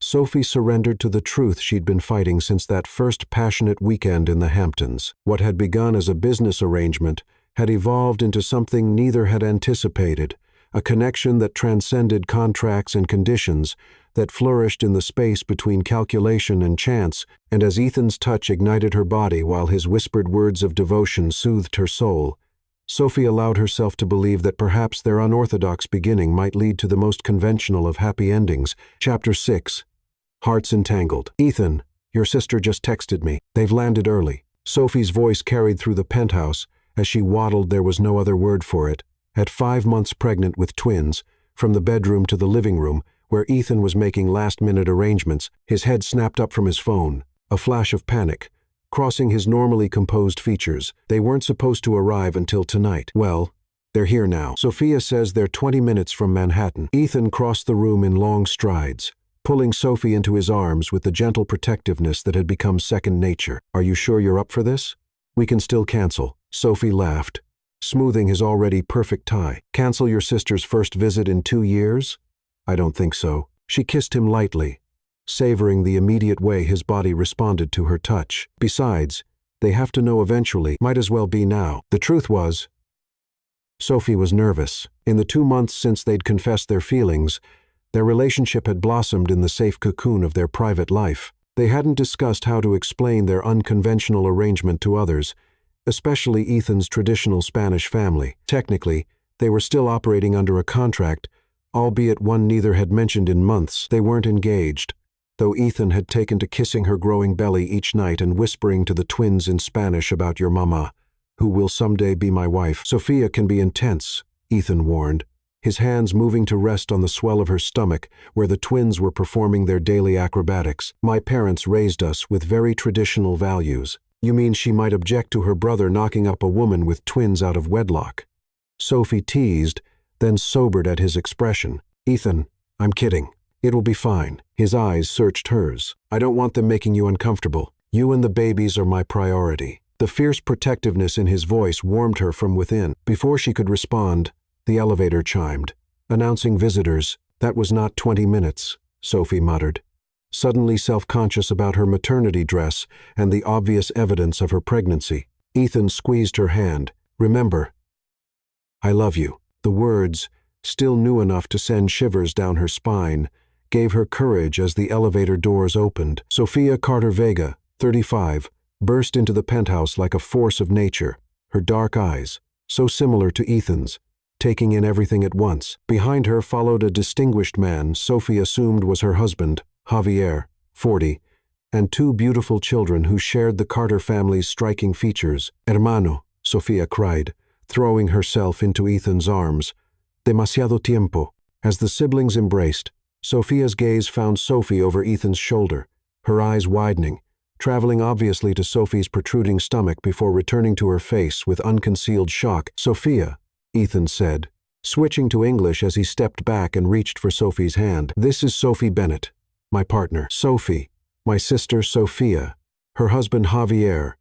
Sophie surrendered to the truth she'd been fighting since that first passionate weekend in the Hamptons. What had begun as a business arrangement had evolved into something neither had anticipated, a connection that transcended contracts and conditions, that flourished in the space between calculation and chance. And as Ethan's touch ignited her body while his whispered words of devotion soothed her soul, Sophie allowed herself to believe that perhaps their unorthodox beginning might lead to the most conventional of happy endings. Chapter 6. Hearts Entangled. "Ethan, your sister just texted me. They've landed early." Sophie's voice carried through the penthouse as she waddled, there was no other word for it, at 5 months pregnant with twins, from the bedroom to the living room, where Ethan was making last-minute arrangements. His head snapped up from his phone, a flash of panic, crossing his normally composed features. "They weren't supposed to arrive until tonight." "Well, they're here now. Sophia says they're 20 minutes from Manhattan." Ethan crossed the room in long strides, pulling Sophie into his arms with the gentle protectiveness that had become second nature. "Are you sure you're up for this? We can still cancel." Sophie laughed, smoothing his already perfect tie. "Cancel your sister's first visit in 2 years? I don't think so." She kissed him lightly, savoring the immediate way his body responded to her touch. "Besides, they have to know eventually. Might as well be now." The truth was, Sophie was nervous. In the 2 months since they'd confessed their feelings, their relationship had blossomed in the safe cocoon of their private life. They hadn't discussed how to explain their unconventional arrangement to others, especially Ethan's traditional Spanish family. Technically, they were still operating under a contract, albeit one neither had mentioned in months. They weren't engaged, though Ethan had taken to kissing her growing belly each night and whispering to the twins in Spanish about "your mama, who will someday be my wife." "Sophia can be intense," Ethan warned, his hands moving to rest on the swell of her stomach where the twins were performing their daily acrobatics. "My parents raised us with very traditional values." "You mean she might object to her brother knocking up a woman with twins out of wedlock?" Sophie teased, then sobered at his expression. "Ethan, I'm kidding. It'll be fine." His eyes searched hers. "I don't want them making you uncomfortable. You and the babies are my priority." The fierce protectiveness in his voice warmed her from within. Before she could respond, the elevator chimed, announcing visitors. "That was not 20 minutes, Sophie muttered, suddenly self-conscious about her maternity dress and the obvious evidence of her pregnancy. Ethan squeezed her hand. "Remember, I love you." The words, still new enough to send shivers down her spine, gave her courage as the elevator doors opened. Sofia Carter Vega, 35, burst into the penthouse like a force of nature, her dark eyes, so similar to Ethan's, taking in everything at once. Behind her followed a distinguished man Sophie assumed was her husband, Javier, 40, and 2 beautiful children who shared the Carter family's striking features. "Hermano," Sophia cried, throwing herself into Ethan's arms. "Demasiado tiempo." As the siblings embraced, Sophia's gaze found Sophie over Ethan's shoulder, her eyes widening, traveling obviously to Sophie's protruding stomach before returning to her face with unconcealed shock. "Sophia," Ethan said, switching to English as he stepped back and reached for Sophie's hand. "This is Sophie Bennett, my partner. Sophie, my sister Sophia, her husband Javier,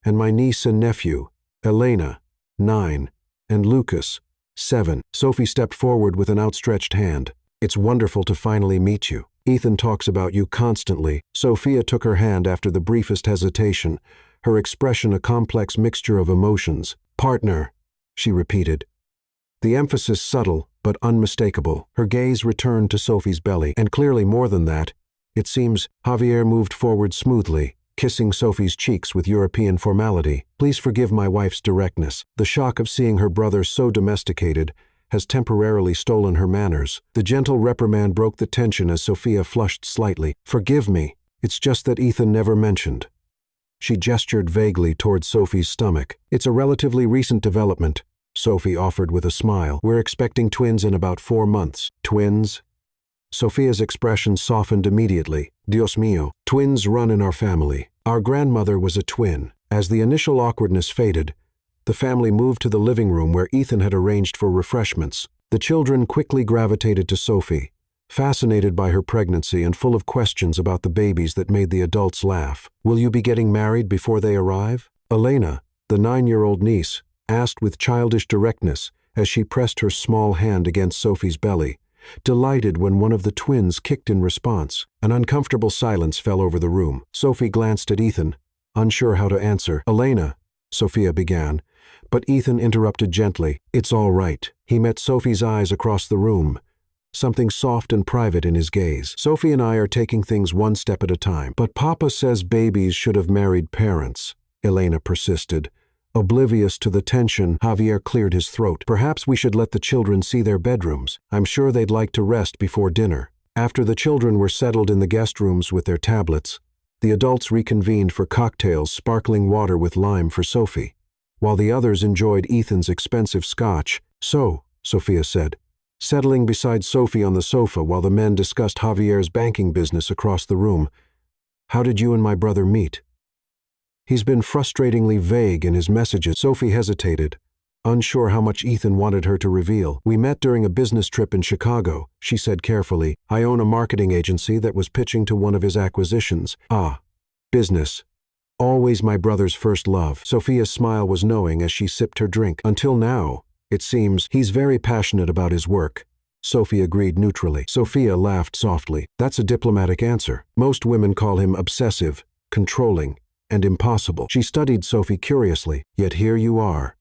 and my niece and nephew, Elena, 9, and Lucas, 7. Sophie stepped forward with an outstretched hand. "It's wonderful to finally meet you. Ethan talks about you constantly." Sophia took her hand after the briefest hesitation, her expression a complex mixture of emotions. "Partner," she repeated, the emphasis subtle but unmistakable. Her gaze returned to Sophie's belly, and clearly more than that. It seems Javier moved forward smoothly, kissing Sophie's cheeks with European formality. "Please forgive my wife's directness. The shock of seeing her brother so domesticated has temporarily stolen her manners." The gentle reprimand broke the tension as Sophia flushed slightly. "Forgive me. It's just that Ethan never mentioned. She gestured vaguely toward Sophie's stomach. It's a relatively recent development, Sophie offered with a smile. We're expecting twins in about 4 months. Twins? Sophia's expression softened immediately. Dios mío, twins run in our family. Our grandmother was a twin. As the initial awkwardness faded, the family moved to the living room where Ethan had arranged for refreshments. The children quickly gravitated to Sophie, fascinated by her pregnancy and full of questions about the babies that made the adults laugh. Will you be getting married before they arrive? Elena, the 9-year-old niece, asked with childish directness as she pressed her small hand against Sophie's belly, delighted when one of the twins kicked in response. An uncomfortable silence fell over the room. Sophie glanced at Ethan, unsure how to answer. Elena, Sophia began, but Ethan interrupted gently. It's all right. He met Sophie's eyes across the room, something soft and private in his gaze. Sophie and I are taking things one step at a time. But Papa says babies should have married parents, Elena persisted. Oblivious to the tension, Javier cleared his throat. Perhaps we should let the children see their bedrooms. I'm sure they'd like to rest before dinner. After the children were settled in the guest rooms with their tablets, the adults reconvened for cocktails, sparkling water with lime for Sophie, while the others enjoyed Ethan's expensive scotch. So, Sophia said, settling beside Sophie on the sofa while the men discussed Javier's banking business across the room. How did you and my brother meet? He's been frustratingly vague in his messages. Sophie hesitated, unsure how much Ethan wanted her to reveal. We met during a business trip in Chicago, she said carefully. I own a marketing agency that was pitching to one of his acquisitions. Ah, business. Always my brother's first love. Sophia's smile was knowing as she sipped her drink. Until now, it seems, he's very passionate about his work. Sophie agreed neutrally. Sophia laughed softly. That's a diplomatic answer. Most women call him obsessive, controlling, and impossible. She studied Sophie curiously. Yet here you are,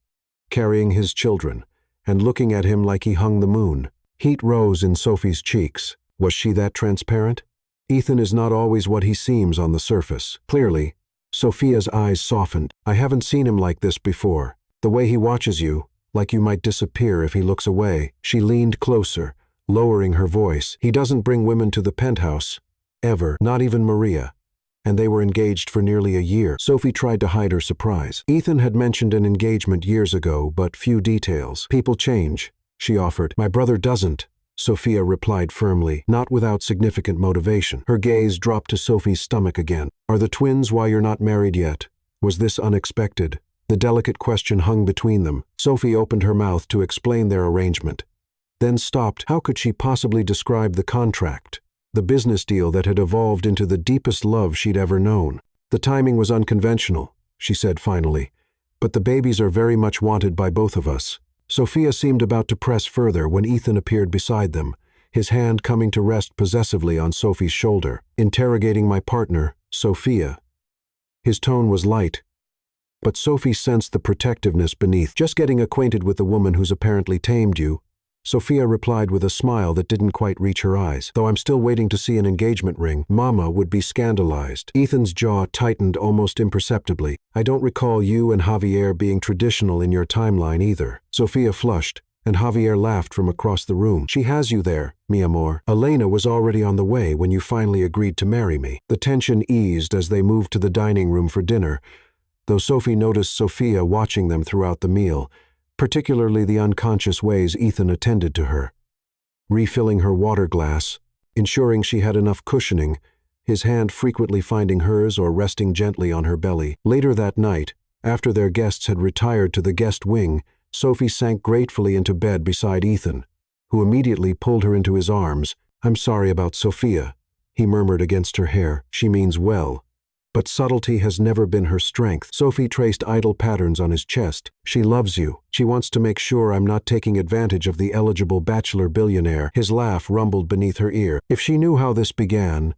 carrying his children, and looking at him like he hung the moon. Heat rose in Sophie's cheeks. Was she that transparent? Ethan is not always what he seems on the surface. Clearly, Sophia's eyes softened. I haven't seen him like this before. The way he watches you, like you might disappear if he looks away. She leaned closer, lowering her voice. He doesn't bring women to the penthouse. Ever. Not even Maria. And they were engaged for nearly a year. Sophie tried to hide her surprise. Ethan had mentioned an engagement years ago, but few details. People change, she offered. My brother doesn't, Sophia replied firmly, not without significant motivation. Her gaze dropped to Sophie's stomach again. Are the twins why you're not married yet? Was this unexpected? The delicate question hung between them. Sophie opened her mouth to explain their arrangement, then stopped. How could she possibly describe the contract, the business deal that had evolved into the deepest love she'd ever known? The timing was unconventional, she said finally, but the babies are very much wanted by both of us. Sophia seemed about to press further when Ethan appeared beside them, his hand coming to rest possessively on Sophie's shoulder. Interrogating my partner, Sophia. His tone was light, but Sophie sensed the protectiveness beneath. Just getting acquainted with the woman who's apparently tamed you, Sophia replied with a smile that didn't quite reach her eyes. Though I'm still waiting to see an engagement ring. Mama would be scandalized. Ethan's jaw tightened almost imperceptibly. I don't recall you and Javier being traditional in your timeline either. Sophia flushed, and Javier laughed from across the room. She has you there, mi amor. Elena was already on the way when you finally agreed to marry me. The tension eased as they moved to the dining room for dinner, though Sophie noticed Sophia watching them throughout the meal, particularly the unconscious ways Ethan attended to her. Refilling her water glass, ensuring she had enough cushioning, his hand frequently finding hers or resting gently on her belly. Later that night, after their guests had retired to the guest wing, Sophie sank gratefully into bed beside Ethan, who immediately pulled her into his arms. I'm sorry about Sophia, he murmured against her hair. She means well, but subtlety has never been her strength. Sophie traced idle patterns on his chest. She loves you. She wants to make sure I'm not taking advantage of the eligible bachelor billionaire. His laugh rumbled beneath her ear. If she knew how this began,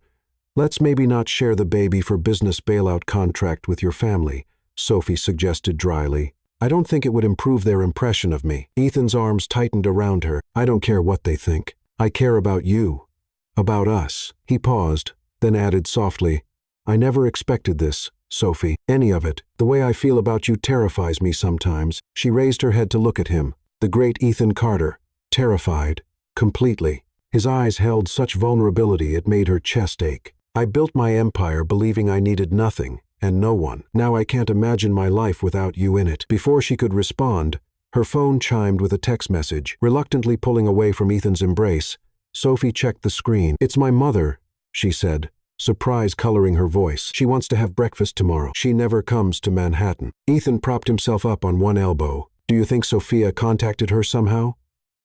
let's maybe not share the baby for business bailout contract with your family, Sophie suggested dryly. I don't think it would improve their impression of me. Ethan's arms tightened around her. I don't care what they think. I care about you. About us. He paused, then added softly, I never expected this, Sophie. Any of it. The way I feel about you terrifies me sometimes. She raised her head to look at him. The great Ethan Carter. Terrified. Completely. His eyes held such vulnerability it made her chest ache. I built my empire believing I needed nothing and no one. Now I can't imagine my life without you in it." Before she could respond, her phone chimed with a text message. Reluctantly pulling away from Ethan's embrace, Sophie checked the screen. "It's my mother," she said, surprise coloring her voice. "She wants to have breakfast tomorrow. She never comes to Manhattan." Ethan propped himself up on one elbow. "Do you think Sophia contacted her somehow?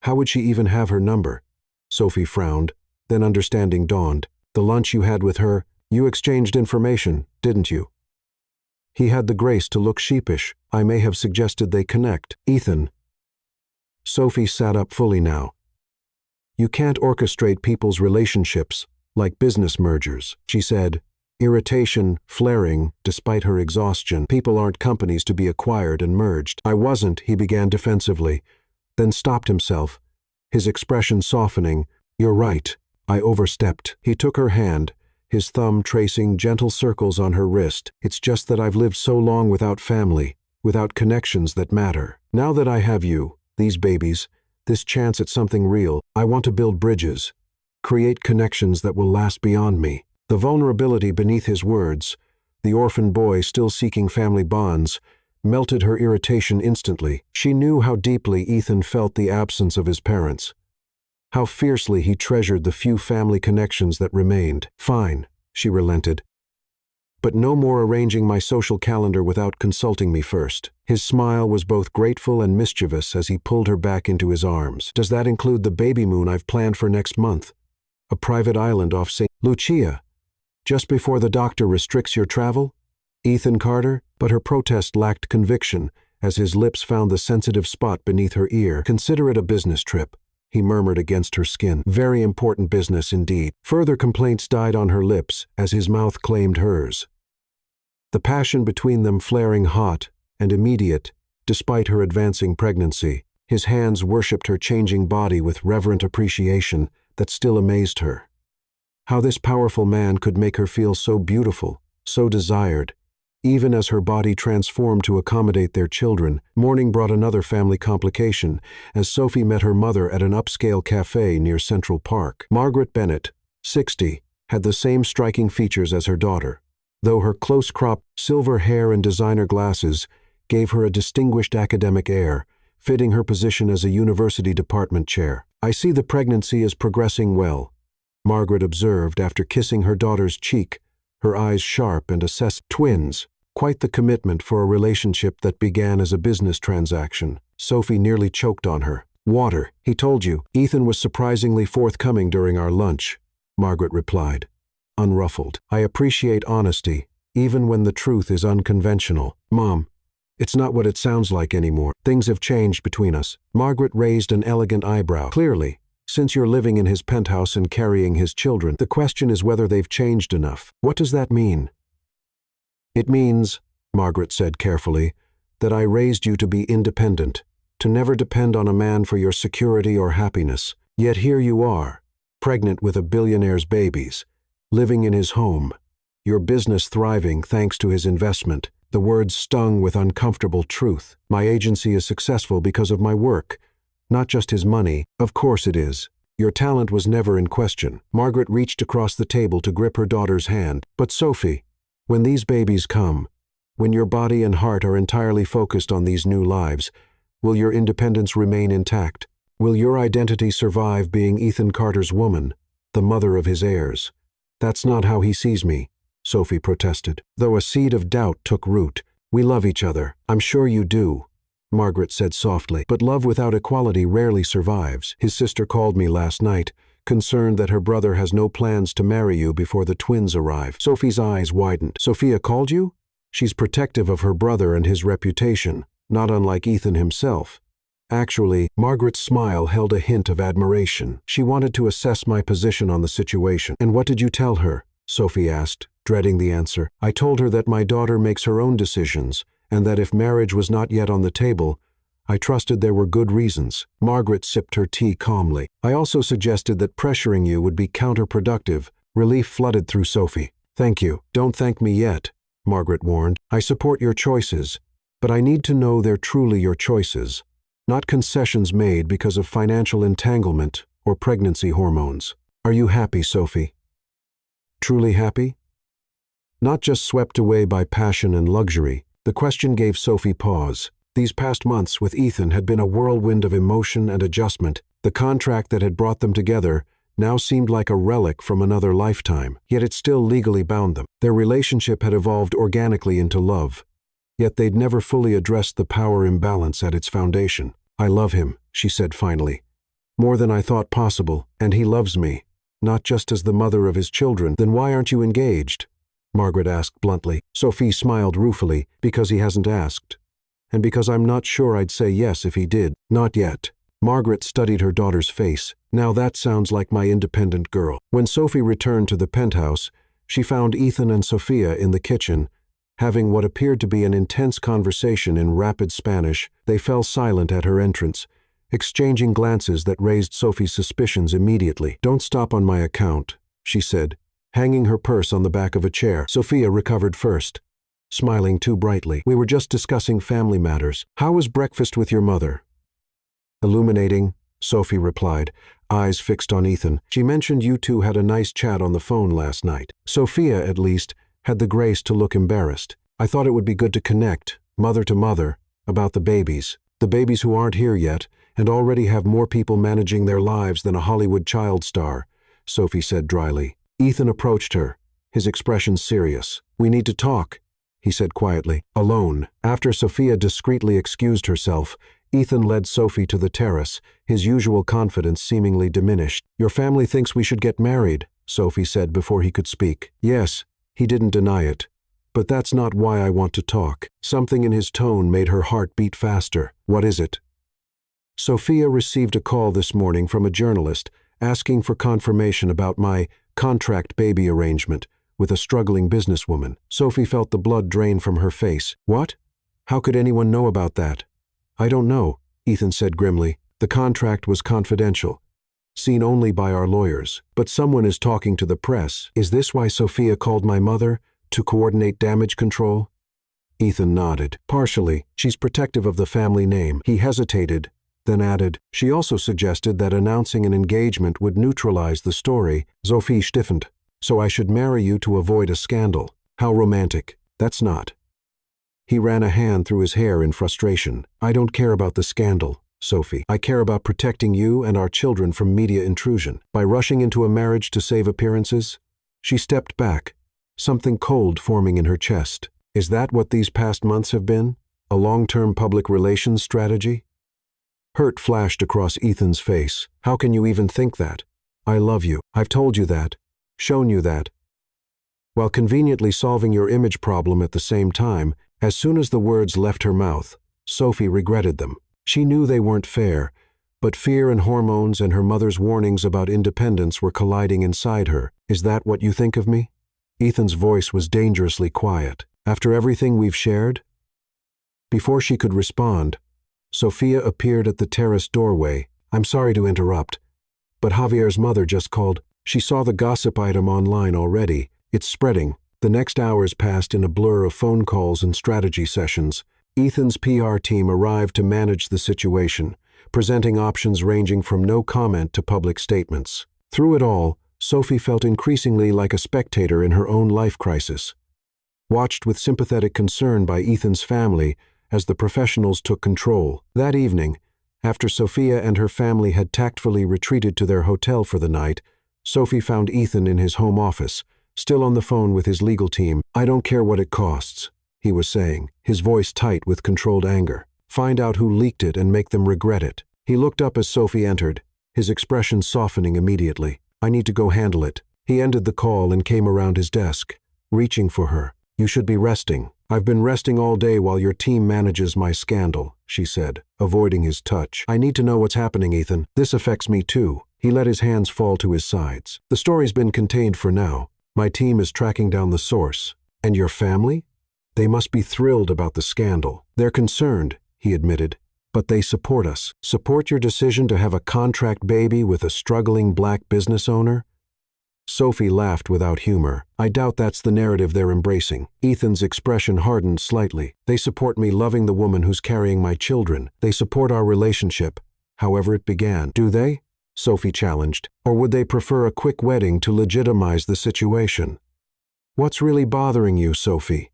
How would she even have her number?" Sophie frowned, then understanding dawned. "The lunch you had with her, you exchanged information, didn't you?" He had the grace to look sheepish. "I may have suggested they connect." "Ethan." Sophie sat up fully now. "You can't orchestrate people's relationships like business mergers," she said, irritation flaring despite her exhaustion. "People aren't companies to be acquired and merged." "I wasn't," he began defensively, then stopped himself, his expression softening. "You're right. I overstepped." He took her hand, his thumb tracing gentle circles on her wrist. "It's just that I've lived so long without family, without connections that matter. Now that I have you, these babies, this chance at something real, I want to build bridges, create connections that will last beyond me." The vulnerability beneath his words, the orphan boy still seeking family bonds, melted her irritation instantly. She knew how deeply Ethan felt the absence of his parents, how fiercely he treasured the few family connections that remained. "Fine," she relented. "But no more arranging my social calendar without consulting me first." His smile was both grateful and mischievous as he pulled her back into his arms. "Does that include the baby moon I've planned for next month? A private island off St. Lucia, just before the doctor restricts your travel? Ethan Carter?" But her protest lacked conviction as his lips found the sensitive spot beneath her ear. "Consider it a business trip," he murmured against her skin. "Very important business indeed." Further complaints died on her lips as his mouth claimed hers, the passion between them flaring hot and immediate despite her advancing pregnancy. His hands worshipped her changing body with reverent appreciation that still amazed her. How this powerful man could make her feel so beautiful, so desired, even as her body transformed to accommodate their children. Morning brought another family complication as Sophie met her mother at an upscale cafe near Central Park. Margaret Bennett, 60, had the same striking features as her daughter, though her close-cropped silver hair and designer glasses gave her a distinguished academic air, fitting her position as a university department chair. "I see the pregnancy is progressing well," Margaret observed after kissing her daughter's cheek, her eyes sharp and assessed. "Twins. Quite the commitment for a relationship that began as a business transaction." Sophie nearly choked on her. "Water. He told you." "Ethan was surprisingly forthcoming during our lunch," Margaret replied, unruffled. "I appreciate honesty, even when the truth is unconventional." "Mom, it's not what it sounds like anymore. Things have changed between us." Margaret raised an elegant eyebrow. "Clearly, since you're living in his penthouse and carrying his children. The question is whether they've changed enough." "What does that mean?" "It means," Margaret said carefully, "that I raised you to be independent, to never depend on a man for your security or happiness. Yet here you are, pregnant with a billionaire's babies, living in his home, your business thriving thanks to his investment." The words stung with uncomfortable truth. "My agency is successful because of my work, not just his money." "Of course it is. Your talent was never in question." Margaret reached across the table to grip her daughter's hand. "But Sophie, when these babies come, when your body and heart are entirely focused on these new lives, will your independence remain intact? Will your identity survive being Ethan Carter's woman, the mother of his heirs?" "That's not how he sees me," Sophie protested, though a seed of doubt took root. "We love each other." "I'm sure you do," Margaret said softly, "but love without equality rarely survives. His sister called me last night, concerned that her brother has no plans to marry you before the twins arrive." Sophie's eyes widened. "Sophia called you?" "She's protective of her brother and his reputation, not unlike Ethan himself." Actually, Margaret's smile held a hint of admiration. "She wanted to assess my position on the situation." "And what did you tell her?" Sophie asked, dreading the answer. "I told her that my daughter makes her own decisions, and that if marriage was not yet on the table, I trusted there were good reasons." Margaret sipped her tea calmly. "I also suggested that pressuring you would be counterproductive." Relief flooded through Sophie. "Thank you. Don't thank me yet," Margaret warned. "I support your choices, but I need to know they're truly your choices, not concessions made because of financial entanglement or pregnancy hormones. Are you happy, Sophie?" Truly happy? Not just swept away by passion and luxury. The question gave Sophie pause. These past months with Ethan had been a whirlwind of emotion and adjustment. The contract that had brought them together now seemed like a relic from another lifetime, yet it still legally bound them. Their relationship had evolved organically into love, yet they'd never fully addressed the power imbalance at its foundation. I love him, she said finally. More than I thought possible, and he loves me, not just as the mother of his children. Then why aren't you engaged? Margaret asked bluntly. Sophie smiled ruefully. Because he hasn't asked. And because I'm not sure I'd say yes if he did. Not yet. Margaret studied her daughter's face. Now that sounds like my independent girl. When Sophie returned to the penthouse, she found Ethan and Sophia in the kitchen, having what appeared to be an intense conversation in rapid Spanish. They fell silent at her entrance, exchanging glances that raised Sophie's suspicions immediately. Don't stop on my account, she said, hanging her purse on the back of a chair. Sophia recovered first, smiling too brightly. We were just discussing family matters. How was breakfast with your mother? Illuminating, Sophie replied, eyes fixed on Ethan. She mentioned you two had a nice chat on the phone last night. Sophia, at least, had the grace to look embarrassed. I thought it would be good to connect, mother to mother, about the babies who aren't here yet and already have more people managing their lives than a Hollywood child star, Sophie said dryly. Ethan approached her, his expression serious. We need to talk, he said quietly. Alone. After Sophia discreetly excused herself, Ethan led Sophie to the terrace, his usual confidence seemingly diminished. Your family thinks we should get married, Sophie said before he could speak. Yes, he didn't deny it. But that's not why I want to talk. Something in his tone made her heart beat faster. What is it? Sophia received a call this morning from a journalist asking for confirmation about my contract baby arrangement with a struggling businesswoman. Sophie felt the blood drain from her face. What? How could anyone know about that? I don't know, Ethan said grimly. The contract was confidential, seen only by our lawyers. But someone is talking to the press. Is this why Sophia called my mother? To coordinate damage control? Ethan nodded. Partially. She's protective of the family name. He hesitated, then added, she also suggested that announcing an engagement would neutralize the story. Sophie stiffened. So I should marry you to avoid a scandal. How romantic. That's not. He ran a hand through his hair in frustration. I don't care about the scandal, Sophie. I care about protecting you and our children from media intrusion. By rushing into a marriage to save appearances? She stepped back, something cold forming in her chest. Is that what these past months have been? A long-term public relations strategy? Hurt flashed across Ethan's face. How can you even think that? I love you. I've told you that. Shown you that. While conveniently solving your image problem at the same time, as soon as the words left her mouth, Sophie regretted them. She knew they weren't fair, but fear and hormones and her mother's warnings about independence were colliding inside her. Is that what you think of me? Ethan's voice was dangerously quiet. After everything we've shared? Before she could respond, Sophia appeared at the terrace doorway. I'm sorry to interrupt, but Javier's mother just called. She saw the gossip item online already. It's spreading. The next hours passed in a blur of phone calls and strategy sessions. Ethan's PR team arrived to manage the situation, presenting options ranging from no comment to public statements. Through it all, Sophie felt increasingly like a spectator in her own life crisis, watched with sympathetic concern by Ethan's family as the professionals took control. That evening, after Sophia and her family had tactfully retreated to their hotel for the night, Sophie found Ethan in his home office, still on the phone with his legal team. I don't care what it costs, he was saying, his voice tight with controlled anger. Find out who leaked it and make them regret it. He looked up as Sophie entered, his expression softening immediately. I need to go handle it. He ended the call and came around his desk, reaching for her. You should be resting. I've been resting all day while your team manages my scandal, she said, avoiding his touch. I need to know what's happening, Ethan. This affects me too. He let his hands fall to his sides. The story's been contained for now. My team is tracking down the source. And your family? They must be thrilled about the scandal. They're concerned, he admitted. But they support us. Support your decision to have a contract baby with a struggling black business owner? Sophie laughed without humor. I doubt that's the narrative they're embracing. Ethan's expression hardened slightly. They support me loving the woman who's carrying my children. They support our relationship, however it began. Do they? Sophie challenged. Or would they prefer a quick wedding to legitimize the situation? What's really bothering you, Sophie?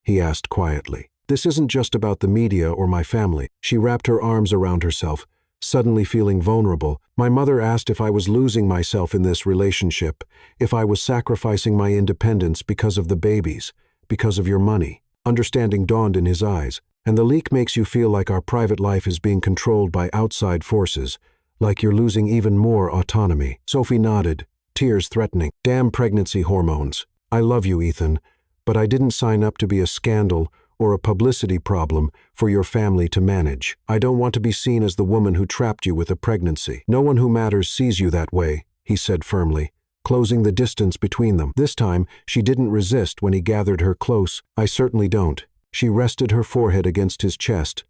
He asked quietly. This isn't just about the media or my family. She wrapped her arms around herself, suddenly feeling vulnerable. My mother asked if I was losing myself in this relationship, if I was sacrificing my independence because of the babies, because of your money. Understanding dawned in his eyes. And the leak makes you feel like our private life is being controlled by outside forces, like you're losing even more autonomy. Sophie nodded, tears threatening. Damn pregnancy hormones. I love you, Ethan, but I didn't sign up to be a scandal or a publicity problem for your family to manage. I don't want to be seen as the woman who trapped you with a pregnancy. No one who matters sees you that way, he said firmly, closing the distance between them. This time, she didn't resist when he gathered her close. I certainly don't. She rested her forehead against his chest,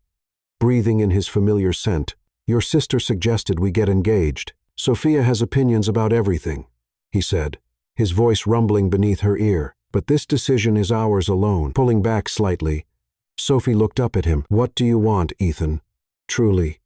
breathing in his familiar scent. Your sister suggested we get engaged. Sophia has opinions about everything, he said, his voice rumbling beneath her ear. But this decision is ours alone. Pulling back slightly, Sophie looked up at him. What do you want, Ethan? Truly.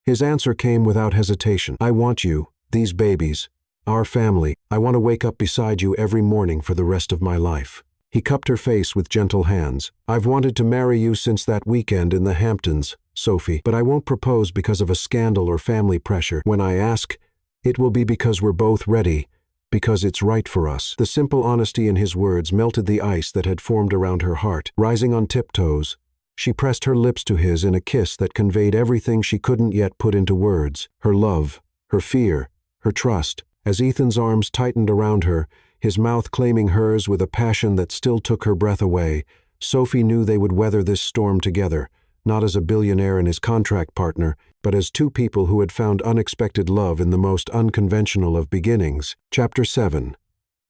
His answer came without hesitation. I want you, these babies, our family. I want to wake up beside you every morning for the rest of my life. He cupped her face with gentle hands. I've wanted to marry you since that weekend in the Hamptons, Sophie, but I won't propose because of a scandal or family pressure. When I ask, it will be because we're both ready, because it's right for us. The simple honesty in his words melted the ice that had formed around her heart. Rising on tiptoes, she pressed her lips to his in a kiss that conveyed everything she couldn't yet put into words. Her love, her fear, her trust. As Ethan's arms tightened around her, his mouth claiming hers with a passion that still took her breath away, Sophie knew they would weather this storm together, not as a billionaire and his contract partner, but as two people who had found unexpected love in the most unconventional of beginnings. Chapter 7.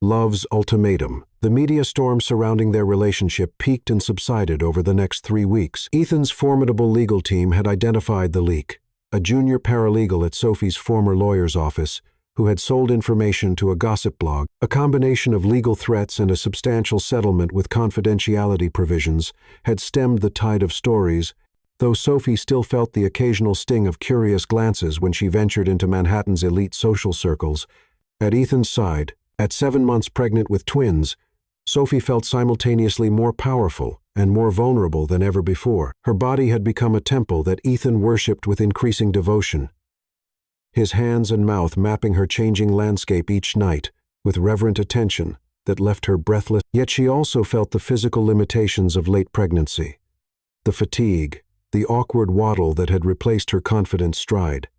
Love's Ultimatum. The media storm surrounding their relationship peaked and subsided over the next 3 weeks. Ethan's formidable legal team had identified the leak, a junior paralegal at Sophie's former lawyer's office, who had sold information to a gossip blog. A combination of legal threats and a substantial settlement with confidentiality provisions had stemmed the tide of stories, though Sophie still felt the occasional sting of curious glances when she ventured into Manhattan's elite social circles. At Ethan's side, at 7 months pregnant with twins, Sophie felt simultaneously more powerful and more vulnerable than ever before. Her body had become a temple that Ethan worshipped with increasing devotion, his hands and mouth mapping her changing landscape each night with reverent attention that left her breathless. Yet she also felt the physical limitations of late pregnancy, the fatigue, the awkward waddle that had replaced her confident stride,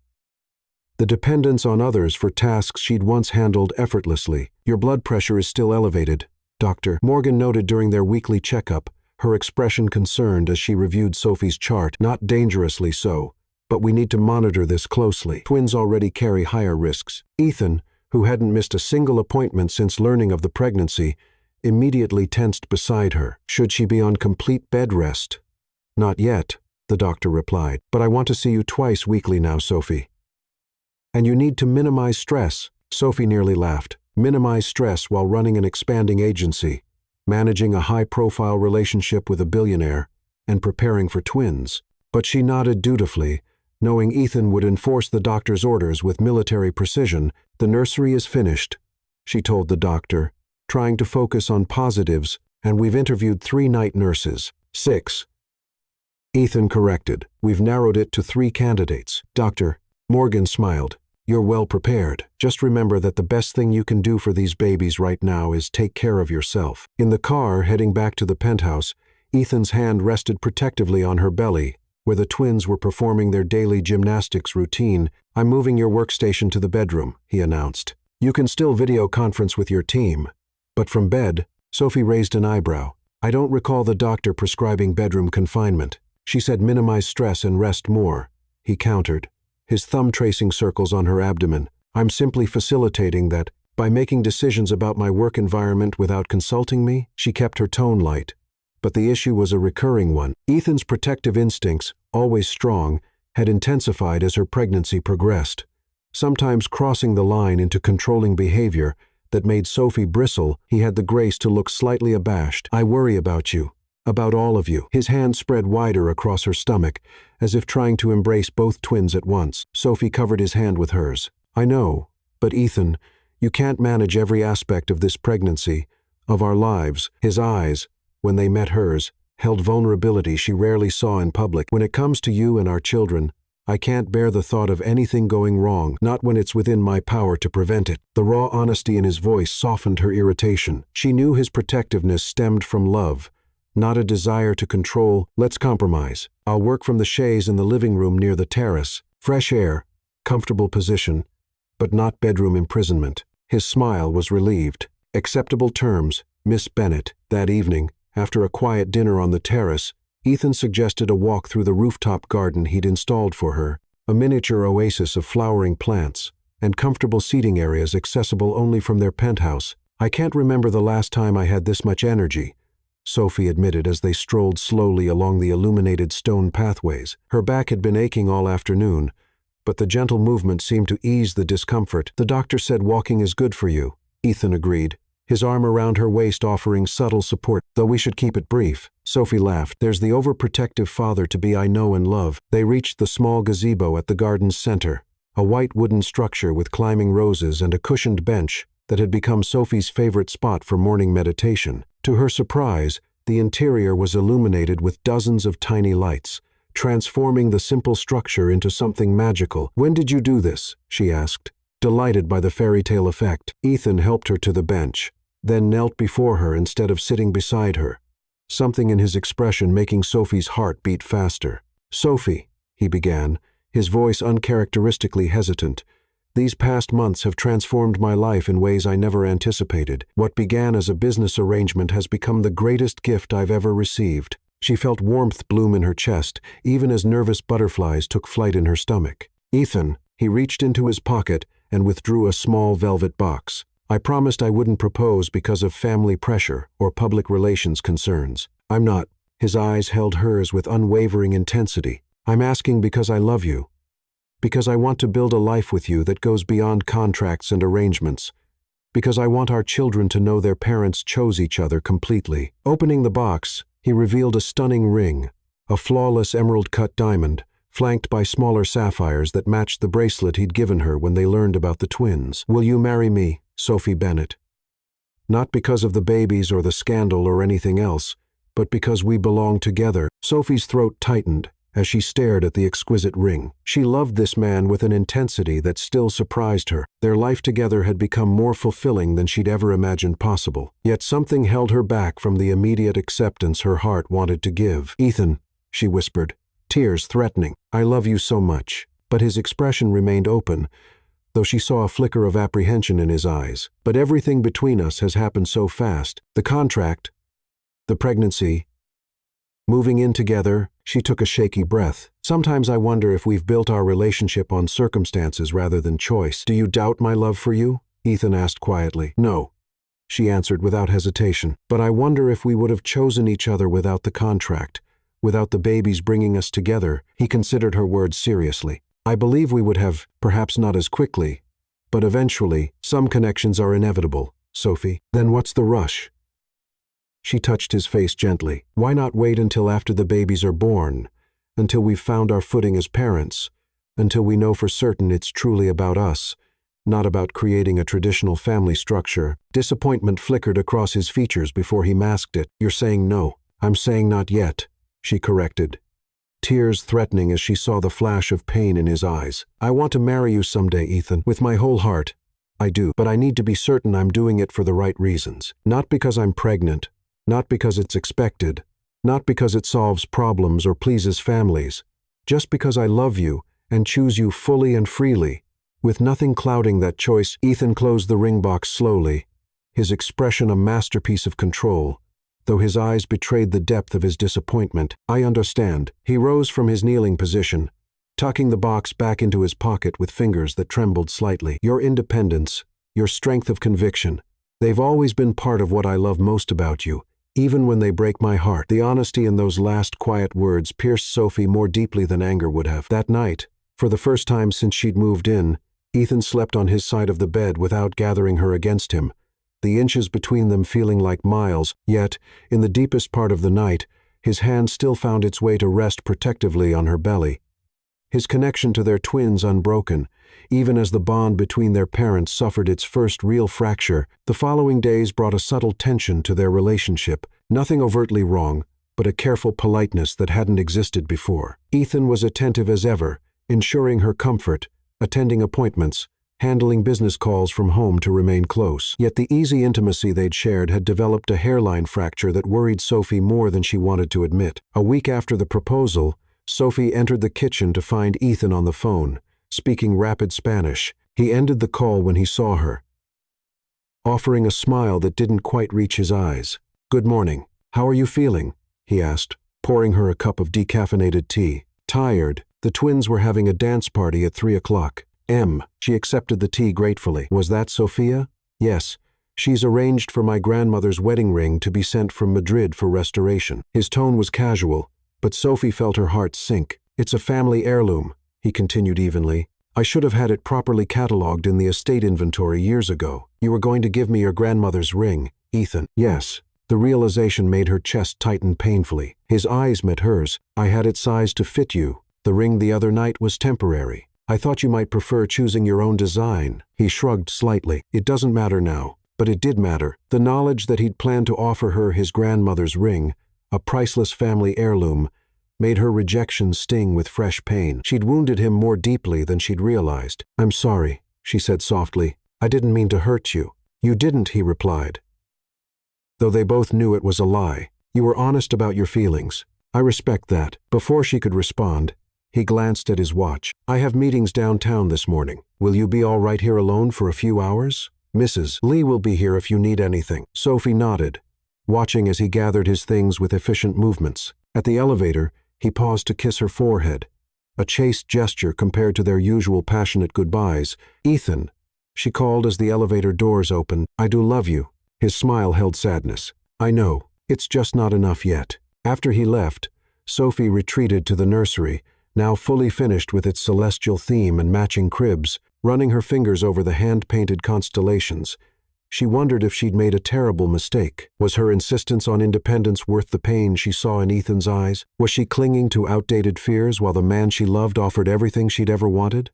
the dependence on others for tasks she'd once handled effortlessly. Your blood pressure is still elevated, Dr. Morgan noted during their weekly checkup, her expression concerned as she reviewed Sophie's chart. Not dangerously so, but we need to monitor this closely. Twins already carry higher risks. Ethan, who hadn't missed a single appointment since learning of the pregnancy, immediately tensed beside her. Should she be on complete bed rest? Not yet, the doctor replied, but I want to see you twice weekly now, Sophie. And you need to minimize stress. Sophie nearly laughed. Minimize stress while running an expanding agency, managing a high-profile relationship with a billionaire, and preparing for twins. But she nodded dutifully, knowing Ethan would enforce the doctor's orders with military precision. The nursery is finished, she told the doctor, trying to focus on positives, and we've interviewed 3 night nurses. 6. Ethan corrected. We've narrowed it to 3 candidates. Dr. Morgan smiled. You're well prepared. Just remember that the best thing you can do for these babies right now is take care of yourself. In the car, heading back to the penthouse, Ethan's hand rested protectively on her belly, where the twins were performing their daily gymnastics routine. I'm moving your workstation to the bedroom, he announced. You can still video conference with your team. But from bed, Sophie raised an eyebrow. I don't recall the doctor prescribing bedroom confinement. She said minimize stress and rest more, he countered, his thumb tracing circles on her abdomen. I'm simply facilitating that by making decisions about my work environment without consulting me. She kept her tone light. But the issue was a recurring one. Ethan's protective instincts, always strong, had intensified as her pregnancy progressed, sometimes crossing the line into controlling behavior that made Sophie bristle. He had the grace to look slightly abashed. I worry about you, about all of you. His hand spread wider across her stomach, as if trying to embrace both twins at once. Sophie covered his hand with hers. I know, but Ethan, you can't manage every aspect of this pregnancy, of our lives. His eyes, when they met hers, held vulnerability she rarely saw in public. When it comes to you and our children, I can't bear the thought of anything going wrong, not when it's within my power to prevent it. The raw honesty in his voice softened her irritation. She knew his protectiveness stemmed from love, not a desire to control. Let's compromise. I'll work from the chaise in the living room near the terrace. Fresh air, comfortable position, but not bedroom imprisonment. His smile was relieved. Acceptable terms, Miss Bennet. That evening, after a quiet dinner on the terrace, Ethan suggested a walk through the rooftop garden he'd installed for her, a miniature oasis of flowering plants, and comfortable seating areas accessible only from their penthouse. I can't remember the last time I had this much energy, Sophie admitted as they strolled slowly along the illuminated stone pathways. Her back had been aching all afternoon, but the gentle movement seemed to ease the discomfort. The doctor said walking is good for you, Ethan agreed, his arm around her waist offering subtle support. Though we should keep it brief. Sophie laughed. There's the overprotective father-to-be I know and love. They reached the small gazebo at the garden's center, a white wooden structure with climbing roses and a cushioned bench that had become Sophie's favorite spot for morning meditation. To her surprise, the interior was illuminated with dozens of tiny lights, transforming the simple structure into something magical. When did you do this? She asked, delighted by the fairy tale effect. Ethan helped her to the bench, then knelt before her instead of sitting beside her, something in his expression making Sophie's heart beat faster. Sophie, he began, his voice uncharacteristically hesitant, these past months have transformed my life in ways I never anticipated. What began as a business arrangement has become the greatest gift I've ever received. She felt warmth bloom in her chest, even as nervous butterflies took flight in her stomach. Ethan, he reached into his pocket and withdrew a small velvet box. I promised I wouldn't propose because of family pressure or public relations concerns. I'm not. His eyes held hers with unwavering intensity. I'm asking because I love you. Because I want to build a life with you that goes beyond contracts and arrangements. Because I want our children to know their parents chose each other completely. Opening the box, he revealed a stunning ring, a flawless emerald-cut diamond, flanked by smaller sapphires that matched the bracelet he'd given her when they learned about the twins. Will you marry me, Sophie Bennet? Not because of the babies or the scandal or anything else, but because we belong together. Sophie's throat tightened as she stared at the exquisite ring. She loved this man with an intensity that still surprised her. Their life together had become more fulfilling than she'd ever imagined possible. Yet something held her back from the immediate acceptance her heart wanted to give. Ethan, she whispered, tears threatening, I love you so much. But his expression remained open, though she saw a flicker of apprehension in his eyes. But everything between us has happened so fast. The contract, the pregnancy, moving in together. She took a shaky breath. Sometimes I wonder if we've built our relationship on circumstances rather than choice. Do you doubt my love for you? Ethan asked quietly. No, she answered without hesitation. But I wonder if we would have chosen each other without the contract, without the babies bringing us together. He considered her words seriously. I believe we would have, perhaps not as quickly, but eventually. Some connections are inevitable, Sophie. Then what's the rush? She touched his face gently. Why not wait until after the babies are born, until we've found our footing as parents, until we know for certain it's truly about us, not about creating a traditional family structure? Disappointment flickered across his features before he masked it. You're saying no. I'm saying not yet, she corrected, tears threatening as she saw the flash of pain in his eyes. I want to marry you someday, Ethan, with my whole heart. I do, but I need to be certain I'm doing it for the right reasons. Not because I'm pregnant, not because it's expected, not because it solves problems or pleases families, just because I love you and choose you fully and freely, with nothing clouding that choice. Ethan closed the ring box slowly, his expression a masterpiece of control, though his eyes betrayed the depth of his disappointment. I understand. He rose from his kneeling position, tucking the box back into his pocket with fingers that trembled slightly. Your independence, your strength of conviction, they've always been part of what I love most about you, even when they break my heart. The honesty in those last quiet words pierced Sophie more deeply than anger would have. That night, for the first time since she'd moved in, Ethan slept on his side of the bed without gathering her against him, the inches between them feeling like miles. Yet, in the deepest part of the night, his hand still found its way to rest protectively on her belly. his connection to their twins unbroken, even as the bond between their parents suffered its first real fracture. The following days brought a subtle tension to their relationship, nothing overtly wrong, but a careful politeness that hadn't existed before. Ethan was attentive as ever, ensuring her comfort, attending appointments, handling business calls from home to remain close. Yet the easy intimacy they'd shared had developed a hairline fracture that worried Sophie more than she wanted to admit. A week after the proposal, Sophie entered the kitchen to find Ethan on the phone, speaking rapid Spanish. He ended the call when he saw her, offering a smile that didn't quite reach his eyes. "Good morning. How are you feeling?" he asked, pouring her a cup of decaffeinated tea. "Tired. The twins were having a dance party at 3 o'clock. She accepted the tea gratefully. "Was that Sophia?" "Yes. She's arranged for my grandmother's wedding ring to be sent from Madrid for restoration." His tone was casual, but Sophie felt her heart sink. "It's a family heirloom," he continued evenly. "I should have had it properly catalogued in the estate inventory years ago. You were going to give me your grandmother's ring, Ethan." "Yes." The realization made her chest tighten painfully. His eyes met hers. "I had it sized to fit you. The ring the other night was temporary. I thought you might prefer choosing your own design." He shrugged slightly. "It doesn't matter now." But it did matter. The knowledge that he'd planned to offer her his grandmother's ring, a priceless family heirloom, made her rejection sting with fresh pain. She'd wounded him more deeply than she'd realized. "I'm sorry," she said softly. "I didn't mean to hurt you." "You didn't," he replied, though they both knew it was a lie. "You were honest about your feelings. I respect that." Before she could respond, he glanced at his watch. "I have meetings downtown this morning. Will you be all right here alone for a few hours? Mrs. Lee will be here if you need anything." Sophie nodded, watching as he gathered his things with efficient movements. At the elevator, he paused to kiss her forehead, a chaste gesture compared to their usual passionate goodbyes. "Ethan," she called as the elevator doors opened, "I do love you." His smile held sadness. "I know. It's just not enough yet." After he left, Sophie retreated to the nursery, now fully finished with its celestial theme and matching cribs, running her fingers over the hand-painted constellations. She wondered if she'd made a terrible mistake. Was her insistence on independence worth the pain she saw in Ethan's eyes? Was she clinging to outdated fears while the man she loved offered everything she'd ever wanted?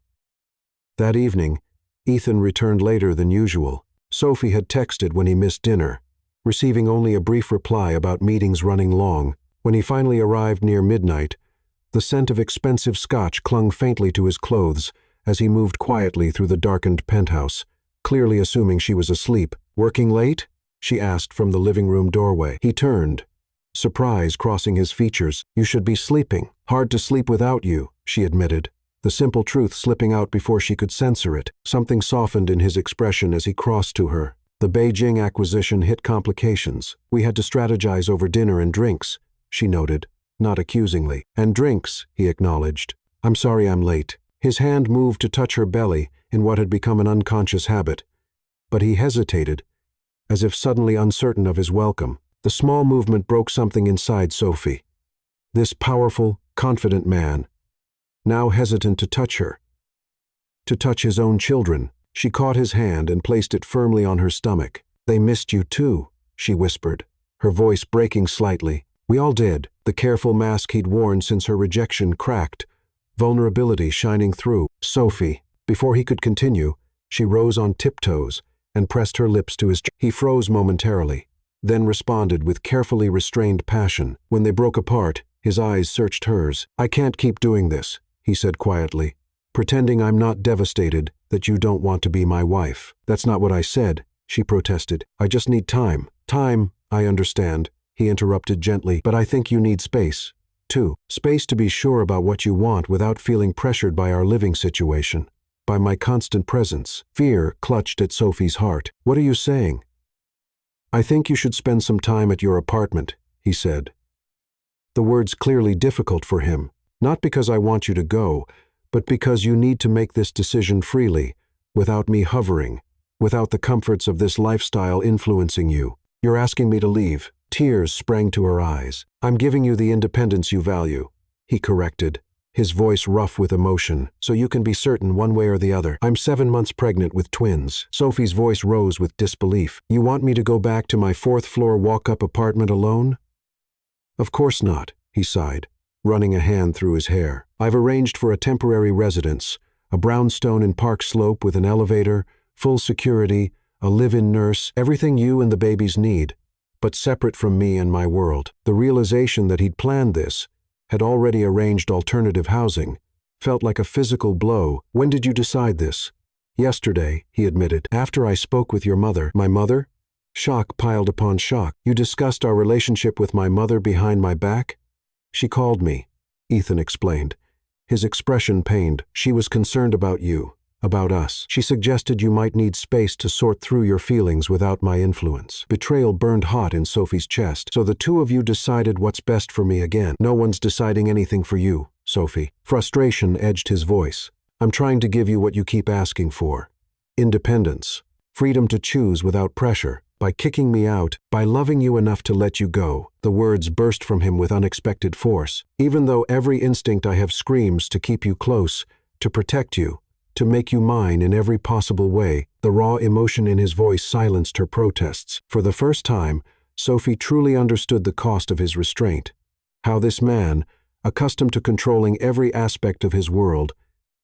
That evening, Ethan returned later than usual. Sophie had texted when he missed dinner, receiving only a brief reply about meetings running long. When he finally arrived near midnight, the scent of expensive scotch clung faintly to his clothes as he moved quietly through the darkened penthouse, clearly assuming she was asleep. "Working late?" she asked from the living room doorway. He turned, surprise crossing his features. "You should be sleeping." "Hard to sleep without you," she admitted, the simple truth slipping out before she could censor it. Something softened in his expression as he crossed to her. "The Beijing acquisition hit complications. We had to strategize over dinner and drinks," she noted, not accusingly. "And drinks," he acknowledged. "I'm sorry I'm late." His hand moved to touch her belly in what had become an unconscious habit, but he hesitated, as if suddenly uncertain of his welcome. The small movement broke something inside Sophie. This powerful, confident man, now hesitant to touch her, to touch his own children. She caught his hand and placed it firmly on her stomach. "They missed you too," she whispered, her voice breaking slightly. "We all did." The careful mask he'd worn since her rejection cracked, vulnerability shining through. "Sophie." Before he could continue, she rose on tiptoes and pressed her lips to his chest. He froze momentarily, then responded with carefully restrained passion. When they broke apart, his eyes searched hers. "I can't keep doing this," he said quietly, "pretending I'm not devastated that you don't want to be my wife." "That's not what I said," she protested. "I just need time." "Time, I understand," he interrupted gently, "but I think you need space, too. Space to be sure about what you want without feeling pressured by our living situation, by my constant presence." Fear clutched at Sophie's heart. "What are you saying?" "I think you should spend some time at your apartment," he said, the words clearly difficult for him. "Not because I want you to go, but because you need to make this decision freely, without me hovering, without the comforts of this lifestyle influencing you. You're asking me to leave." Tears sprang to her eyes. "I'm giving you the independence you value," he corrected, his voice rough with emotion, "so you can be certain one way or the other. I'm 7 months pregnant with twins." Sophie's voice rose with disbelief. "You want me to go back to my 4th-floor walk-up apartment alone?" "Of course not," he sighed. running a hand through his hair. "I've arranged for a temporary residence, a brownstone in Park Slope with an elevator, full security, a live-in nurse, everything you and the babies need, but separate from me and my world." The realization that he'd planned this, had already arranged alternative housing, felt like a physical blow. "When did you decide this?" "Yesterday," he admitted, "after I spoke with your mother." "My mother?" Shock piled upon shock. "You discussed our relationship with my mother behind my back?" "She called me," Ethan explained, his expression pained. "She was concerned about you, about us. She suggested you might need space to sort through your feelings without my influence." Betrayal burned hot in Sophie's chest. "So the two of you decided what's best for me again?" "No one's deciding anything for you, Sophie." Frustration edged his voice. "I'm trying to give you what you keep asking for. Independence. Freedom to choose without pressure. By kicking me out, by loving you enough to let you go." The words burst from him with unexpected force. "Even though every instinct I have screams to keep you close, to protect you, to make you mine in every possible way." The raw emotion in his voice silenced her protests. For the first time, Sophie truly understood the cost of his restraint. How this man, accustomed to controlling every aspect of his world,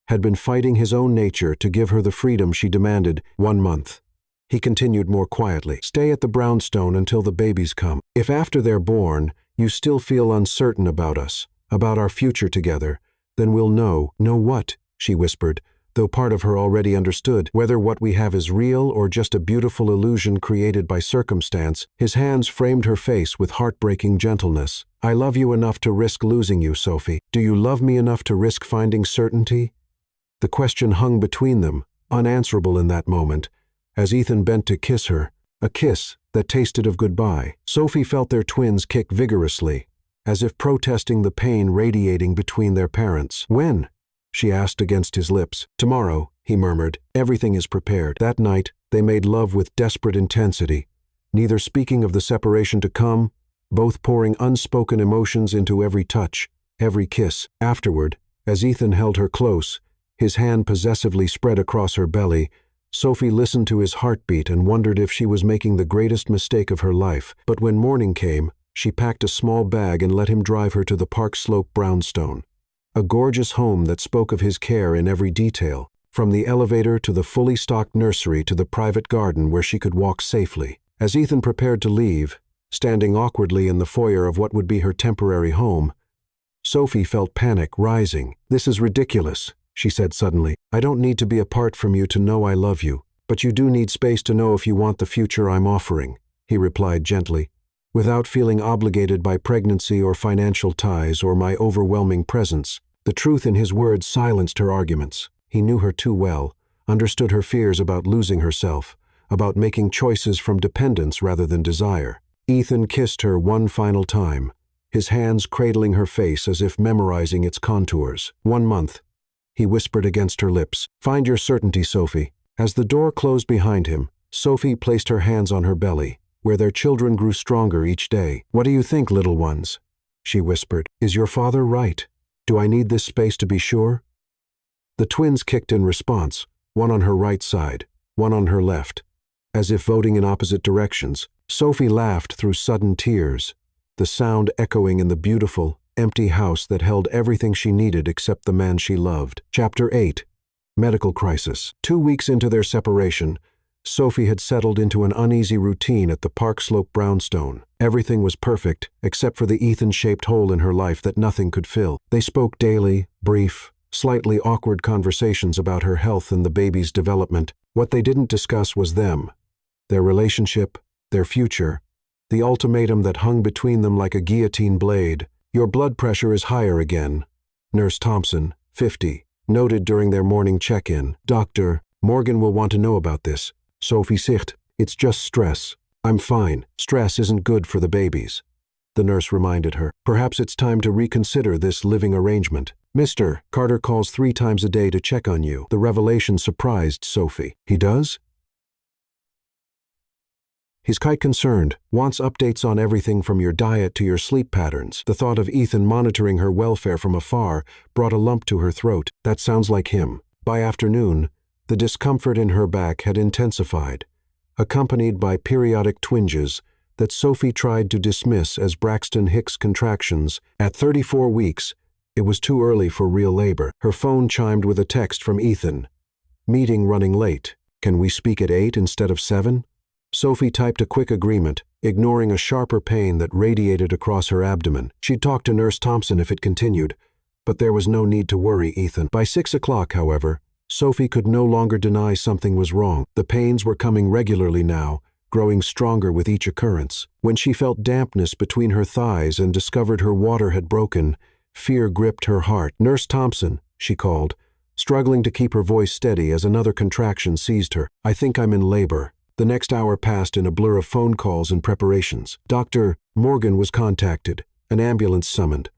had been fighting his own nature to give her the freedom she demanded. 1 month. He continued more quietly. "Stay at the brownstone until the babies come. If after they're born, you still feel uncertain about us, about our future together, then we'll know." "Know what?" she whispered, though part of her already understood, whether what we have is real or just a beautiful illusion created by circumstance. His hands framed her face with heartbreaking gentleness. "I love you enough to risk losing you, Sophie. Do you love me enough to risk finding certainty?" The question hung between them, unanswerable in that moment, as Ethan bent to kiss her, a kiss that tasted of goodbye. Sophie felt their twins kick vigorously, as if protesting the pain radiating between their parents. "When?" she asked against his lips. "Tomorrow," he murmured. "Everything is prepared." That night, they made love with desperate intensity, neither speaking of the separation to come, both pouring unspoken emotions into every touch, every kiss. Afterward, as Ethan held her close, his hand possessively spread across her belly, Sophie listened to his heartbeat and wondered if she was making the greatest mistake of her life. But when morning came, she packed a small bag and let him drive her to the Park Slope brownstone, a gorgeous home that spoke of his care in every detail, from the elevator to the fully stocked nursery to the private garden where she could walk safely. As Ethan prepared to leave, standing awkwardly in the foyer of what would be her temporary home, Sophie felt panic rising. "This is ridiculous," she said suddenly. "I don't need to be apart from you to know I love you, but you do need space to know if you want the future I'm offering," he replied gently, without feeling obligated by pregnancy or financial ties or my overwhelming presence. The truth in his words silenced her arguments. He knew her too well, understood her fears about losing herself, about making choices from dependence rather than desire. Ethan kissed her one final time, his hands cradling her face as if memorizing its contours. 1 month. He whispered against her lips. "Find your certainty, Sophie." As the door closed behind him, Sophie placed her hands on her belly, where their children grew stronger each day. "What do you think, little ones?" she whispered. "Is your father right? Do I need this space to be sure?" The twins kicked in response, one on her right side, one on her left, as if voting in opposite directions. Sophie laughed through sudden tears, the sound echoing in the beautiful, empty house that held everything she needed except the man she loved. Chapter 8. Medical Crisis. 2 weeks into their separation, Sophie had settled into an uneasy routine at the Park Slope brownstone. Everything was perfect, except for the Ethan-shaped hole in her life that nothing could fill. They spoke daily, brief, slightly awkward conversations about her health and the baby's development. What they didn't discuss was them, their relationship, their future, the ultimatum that hung between them like a guillotine blade. "Your blood pressure is higher again," Nurse Thompson, 50, noted during their morning check-in. "Doctor, Morgan will want to know about this." Sophie sicht, "It's just stress. I'm fine. Stress isn't good for the babies," the nurse reminded her. "Perhaps it's time to reconsider this living arrangement." "Mr. Carter calls 3 times a day to check on you." The revelation surprised Sophie. "He does?" "He's quite concerned, wants updates on everything from your diet to your sleep patterns." The thought of Ethan monitoring her welfare from afar brought a lump to her throat. That sounds like him. By afternoon, the discomfort in her back had intensified, accompanied by periodic twinges, that Sophie tried to dismiss as Braxton Hicks contractions. At 34 weeks, it was too early for real labor. Her phone chimed with a text from Ethan. Meeting running late. Can we speak at 8 instead of 7? Sophie typed a quick agreement, ignoring a sharper pain that radiated across her abdomen. She'd talk to Nurse Thompson if it continued, but there was no need to worry Ethan. By 6 o'clock, however, Sophie could no longer deny something was wrong. The pains were coming regularly now, growing stronger with each occurrence. When she felt dampness between her thighs and discovered her water had broken, fear gripped her heart. "Nurse Thompson," she called, struggling to keep her voice steady as another contraction seized her. "I think I'm in labor." The next hour passed in a blur of phone calls and preparations. Dr. Morgan was contacted, an ambulance summoned,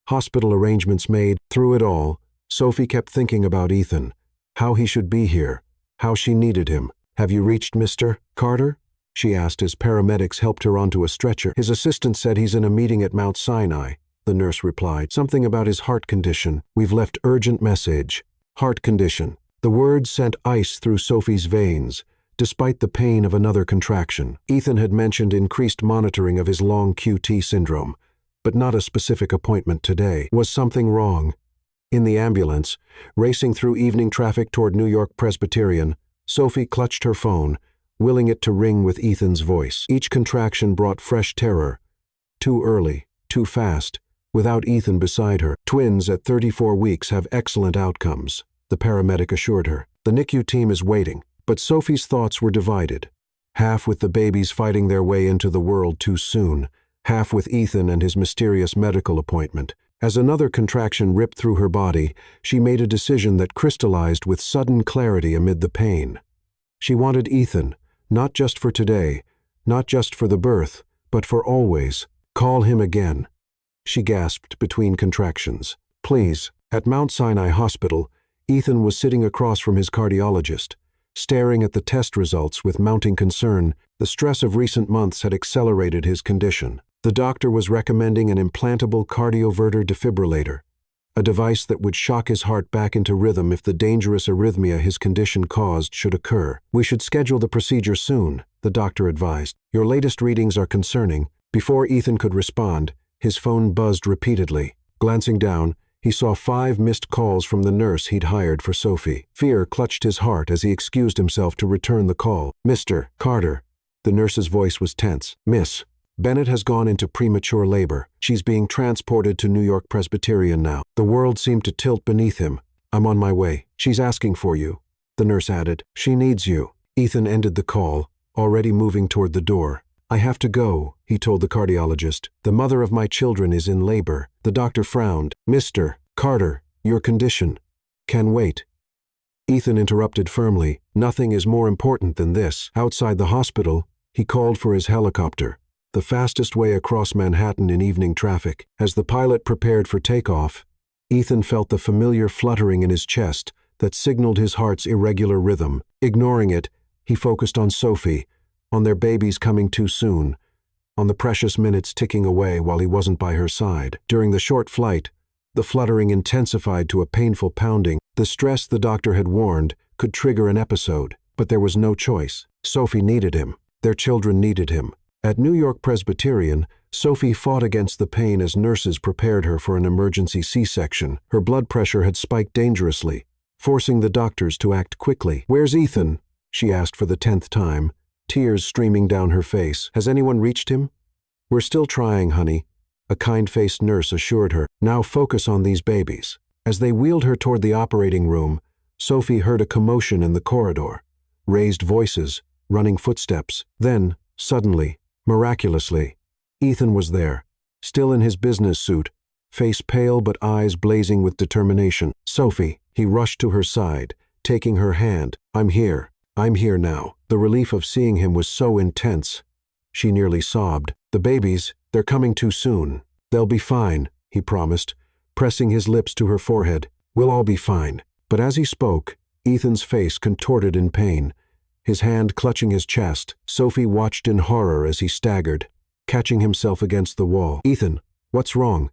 hospital arrangements made. Through it all, Sophie kept thinking about Ethan, how he should be here, how she needed him. "Have you reached Mr. Carter?" she asked as paramedics helped her onto a stretcher. "His assistant said he's in a meeting at Mount Sinai," the nurse replied. "Something about his heart condition. We've left urgent message." Heart condition. The word sent ice through Sophie's veins, despite the pain of another contraction. Ethan had mentioned increased monitoring of his long QT syndrome, but not a specific appointment today. Was something wrong? In the ambulance, racing through evening traffic toward New York Presbyterian, Sophie clutched her phone, willing it to ring with Ethan's voice. Each contraction brought fresh terror. Too early, too fast, without Ethan beside her. "Twins at 34 weeks have excellent outcomes," the paramedic assured her. "The NICU team is waiting." But Sophie's thoughts were divided, half with the babies fighting their way into the world too soon, half with Ethan and his mysterious medical appointment. As another contraction ripped through her body, she made a decision that crystallized with sudden clarity amid the pain. She wanted Ethan, not just for today, not just for the birth, but for always. Call him again. She gasped between contractions. "Please." At Mount Sinai Hospital, Ethan was sitting across from his cardiologist, staring at the test results with mounting concern. The stress of recent months had accelerated his condition. The doctor was recommending an implantable cardioverter defibrillator, a device that would shock his heart back into rhythm if the dangerous arrhythmia his condition caused should occur. "We should schedule the procedure soon," the doctor advised. "Your latest readings are concerning." Before Ethan could respond, his phone buzzed repeatedly. Glancing down, he saw 5 missed calls from the nurse he'd hired for Sophie. Fear clutched his heart as he excused himself to return the call. "Mr. Carter." The nurse's voice was tense. "Miss, Bennett has gone into premature labor. She's being transported to New York Presbyterian now." The world seemed to tilt beneath him. "I'm on my way. She's asking for you," the nurse added. "She needs you." Ethan ended the call, already moving toward the door. "I have to go," he told the cardiologist. "The mother of my children is in labor." The doctor frowned. "Mr. Carter, your condition can wait." Ethan interrupted firmly. "Nothing is more important than this." Outside the hospital, he called for his helicopter, the fastest way across Manhattan in evening traffic. As the pilot prepared for takeoff, Ethan felt the familiar fluttering in his chest that signaled his heart's irregular rhythm. Ignoring it, he focused on Sophie, on their babies coming too soon, on the precious minutes ticking away while he wasn't by her side. During the short flight, the fluttering intensified to a painful pounding. The stress the doctor had warned could trigger an episode, but there was no choice. Sophie needed him. Their children needed him. At New York Presbyterian, Sophie fought against the pain as nurses prepared her for an emergency C-section. Her blood pressure had spiked dangerously, forcing the doctors to act quickly. "Where's Ethan?" she asked for the 10th time, tears streaming down her face. "Has anyone reached him?" "We're still trying, honey," a kind-faced nurse assured her. "Now focus on these babies." As they wheeled her toward the operating room, Sophie heard a commotion in the corridor, raised voices, running footsteps. Then, suddenly, miraculously, Ethan was there, still in his business suit, face pale but eyes blazing with determination. "Sophie," he rushed to her side, taking her hand. I'm here now." The relief of seeing him was so intense, she nearly sobbed. "The babies, they're coming too soon. They'll be fine," he promised, pressing his lips to her forehead. "We'll all be fine." But as he spoke, Ethan's face contorted in pain, his hand clutching his chest. Sophie watched in horror as he staggered, catching himself against the wall. "Ethan, what's wrong?"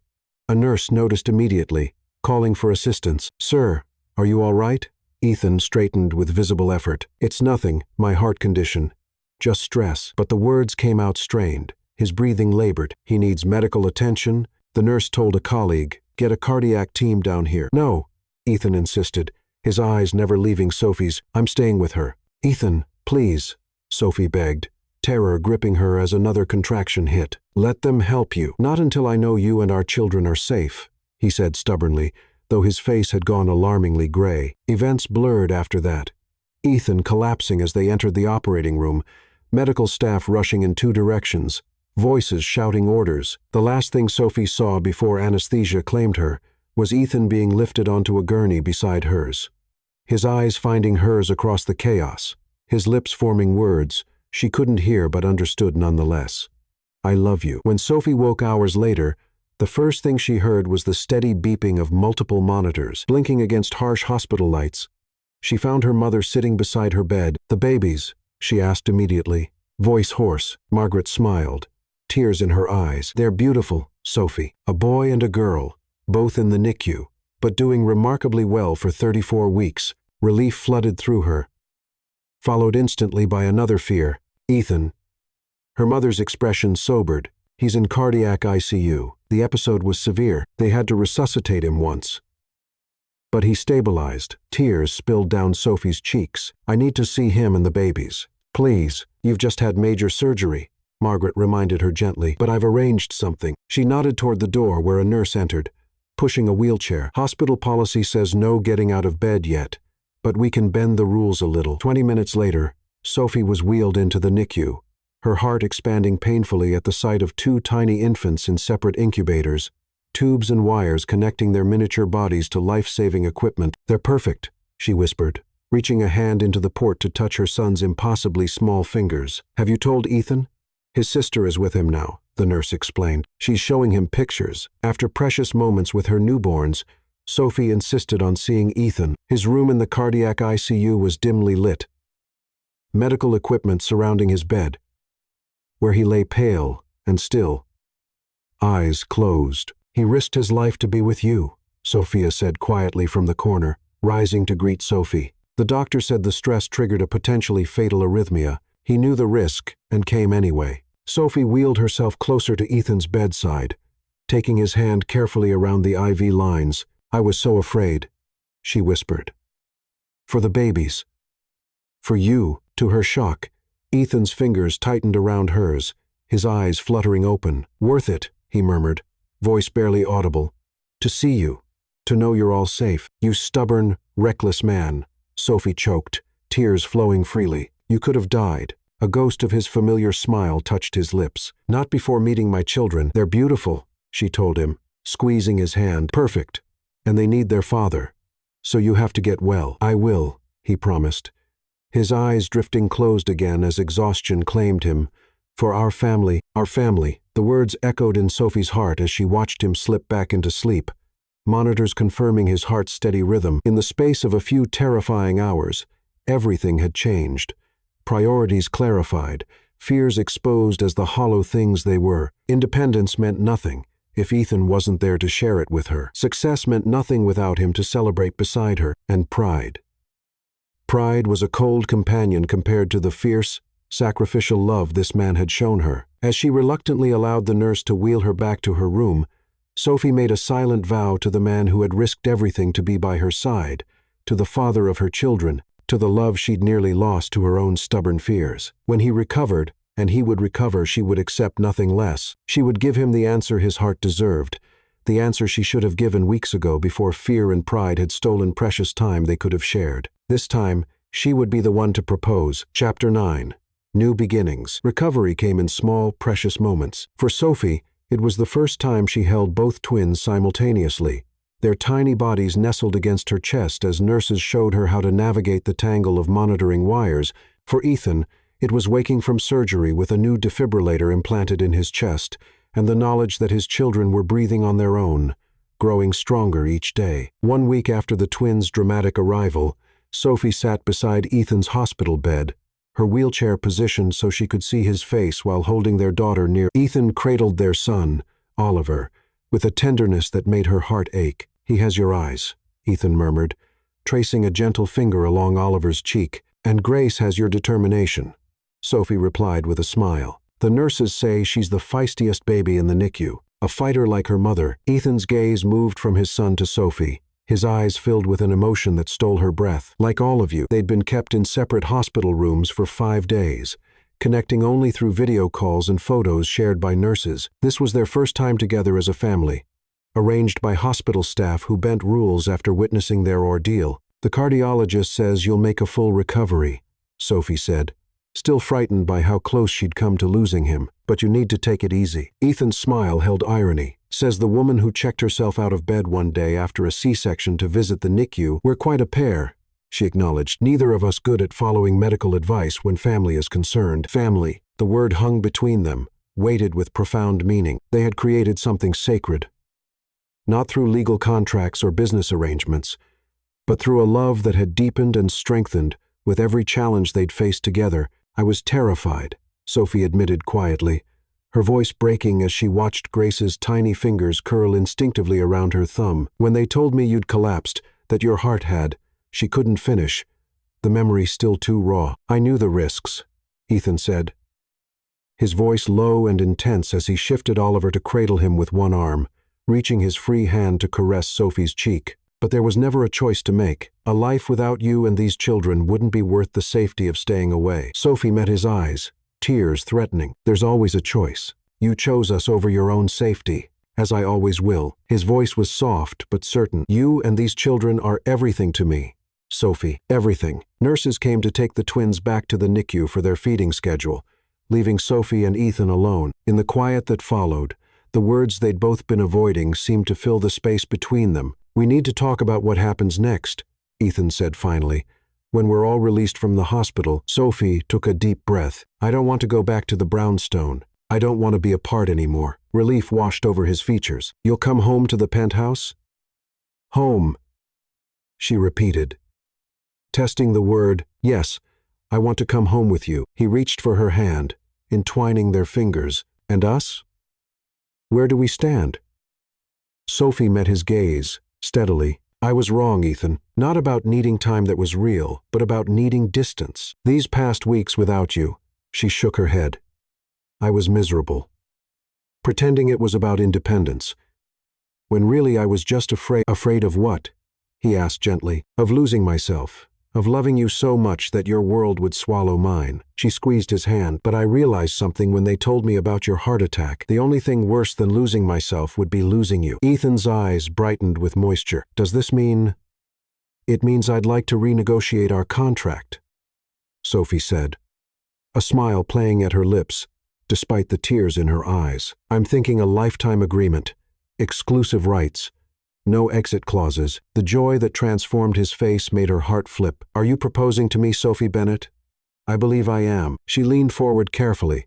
A nurse noticed immediately, calling for assistance. "Sir, are you all right?" Ethan straightened with visible effort. "It's nothing, my heart condition." just stress. But the words came out strained. His breathing labored. He needs medical attention. The nurse told a colleague, "Get a cardiac team down here." "No," Ethan insisted, his eyes never leaving Sophie's. "I'm staying with her." "Ethan, please," Sophie begged, terror gripping her as another contraction hit. "Let them help you." "Not until I know you and our children are safe," he said stubbornly, though his face had gone alarmingly gray. Events blurred after that. Ethan collapsing as they entered the operating room, medical staff rushing in two directions, voices shouting orders. The last thing Sophie saw before anesthesia claimed her was Ethan being lifted onto a gurney beside hers, his eyes finding hers across the chaos, his lips forming words she couldn't hear but understood nonetheless. "I love you." When Sophie woke hours later, the first thing she heard was the steady beeping of multiple monitors, blinking against harsh hospital lights. She found her mother sitting beside her bed. "The babies?" she asked immediately, voice hoarse. Margaret smiled, tears in her eyes. "They're beautiful, Sophie. A boy and a girl, both in the NICU, but doing remarkably well for 34 weeks. Relief flooded through her, followed instantly by another fear. "Ethan." Her mother's expression sobered. "He's in cardiac ICU. The episode was severe. They had to resuscitate him once. But he stabilized." Tears spilled down Sophie's cheeks. "I need to see him and the babies." "Please, you've just had major surgery," Margaret reminded her gently. "But I've arranged something." She nodded toward the door where a nurse entered, pushing a wheelchair. "Hospital policy says no getting out of bed yet, but we can bend the rules a little." 20 minutes later, Sophie was wheeled into the NICU, her heart expanding painfully at the sight of two tiny infants in separate incubators, tubes and wires connecting their miniature bodies to life-saving equipment. "They're perfect," she whispered, reaching a hand into the port to touch her son's impossibly small fingers. "Have you told Ethan?" "His sister is with him now," the nurse explained. "She's showing him pictures." After precious moments with her newborns, Sophie insisted on seeing Ethan. His room in the cardiac ICU was dimly lit, medical equipment surrounding his bed, where he lay pale and still, eyes closed. "He risked his life to be with you," Sophia said quietly from the corner, rising to greet Sophie. "The doctor said the stress triggered a potentially fatal arrhythmia. He knew the risk and came anyway." Sophie wheeled herself closer to Ethan's bedside, taking his hand carefully around the IV lines. "I was so afraid," she whispered. "For the babies. For you." To her shock, Ethan's fingers tightened around hers, his eyes fluttering open. "Worth it," he murmured, voice barely audible. "To see you, to know you're all safe." "You stubborn, reckless man," Sophie choked, tears flowing freely. "You could have died." A ghost of his familiar smile touched his lips. "Not before meeting my children. They're beautiful," she told him, squeezing his hand. "Perfect. And they need their father. So you have to get well." "I will," he promised, his eyes drifting closed again as exhaustion claimed him. "For our family, our family." The words echoed in Sophie's heart as she watched him slip back into sleep, monitors confirming his heart's steady rhythm. In the space of a few terrifying hours, everything had changed. Priorities clarified, fears exposed as the hollow things they were. Independence meant nothing if Ethan wasn't there to share it with her. Success meant nothing without him to celebrate beside her. And pride. Pride was a cold companion compared to the fierce, sacrificial love this man had shown her. As she reluctantly allowed the nurse to wheel her back to her room, Sophie made a silent vow to the man who had risked everything to be by her side, to the father of her children, to the love she'd nearly lost to her own stubborn fears. When he recovered, and he would recover, she would accept nothing less. She would give him the answer his heart deserved, the answer she should have given weeks ago before fear and pride had stolen precious time they could have shared. This time, she would be the one to propose. Chapter 9. New Beginnings. Recovery came in small, precious moments. For Sophie, it was the first time she held both twins simultaneously, their tiny bodies nestled against her chest as nurses showed her how to navigate the tangle of monitoring wires. For Ethan, it was waking from surgery with a new defibrillator implanted in his chest, and the knowledge that his children were breathing on their own, growing stronger each day. 1 week after the twins' dramatic arrival, Sophie sat beside Ethan's hospital bed, her wheelchair positioned so she could see his face while holding their daughter near. Ethan cradled their son, Oliver, with a tenderness that made her heart ache. "He has your eyes," Ethan murmured, tracing a gentle finger along Oliver's cheek. "And Grace has your determination." Sophie replied with a smile. "The nurses say she's the feistiest baby in the NICU, a fighter like her mother." Ethan's gaze moved from his son to Sophie, his eyes filled with an emotion that stole her breath. Like all of you, they'd been kept in separate hospital rooms for 5 days, connecting only through video calls and photos shared by nurses. This was their first time together as a family, arranged by hospital staff who bent rules after witnessing their ordeal. "The cardiologist says you'll make a full recovery," Sophie said, still frightened by how close she'd come to losing him. "But you need to take it easy." Ethan's smile held irony. "Says the woman who checked herself out of bed one day after a C-section to visit the NICU. We're quite a pair," she acknowledged. "Neither of us good at following medical advice when family is concerned." Family. The word hung between them, weighted with profound meaning. They had created something sacred, not through legal contracts or business arrangements, but through a love that had deepened and strengthened with every challenge they'd faced together. "I was terrified," Sophie admitted quietly, her voice breaking as she watched Grace's tiny fingers curl instinctively around her thumb. "When they told me you'd collapsed, that your heart had," she couldn't finish, the memory still too raw. "I knew the risks," Ethan said, his voice low and intense as he shifted Oliver to cradle him with one arm, reaching his free hand to caress Sophie's cheek. "But there was never a choice to make. A life without you and these children wouldn't be worth the safety of staying away." Sophie met his eyes, tears threatening. "There's always a choice. You chose us over your own safety, as I always will." His voice was soft but certain. "You and these children are everything to me, Sophie, everything." Nurses came to take the twins back to the NICU for their feeding schedule, leaving Sophie and Ethan alone. In the quiet that followed, the words they'd both been avoiding seemed to fill the space between them. "We need to talk about what happens next," Ethan said finally. "When we're all released from the hospital." Sophie took a deep breath. "I don't want to go back to the brownstone. I don't want to be apart anymore." Relief washed over his features. "You'll come home to the penthouse?" "Home," she repeated, testing the word. "Yes, I want to come home with you." He reached for her hand, entwining their fingers. "And us? Where do we stand?" Sophie met his gaze, steadily. "I was wrong, Ethan. Not about needing time that was real, but about needing distance. These past weeks without you," she shook her head, "I was miserable. Pretending it was about independence, when really I was just afraid." "Afraid of what?" he asked gently. "Of losing myself. Of loving you so much that your world would swallow mine." She squeezed his hand. "But I realized something when they told me about your heart attack. The only thing worse than losing myself would be losing you." Ethan's eyes brightened with moisture. "Does this mean—" "It means I'd like to renegotiate our contract," Sophie said, a smile playing at her lips, despite the tears in her eyes. "I'm thinking a lifetime agreement, exclusive rights, no exit clauses." The joy that transformed his face made her heart flip. "Are you proposing to me, Sophie Bennett?" "I believe I am." She leaned forward carefully,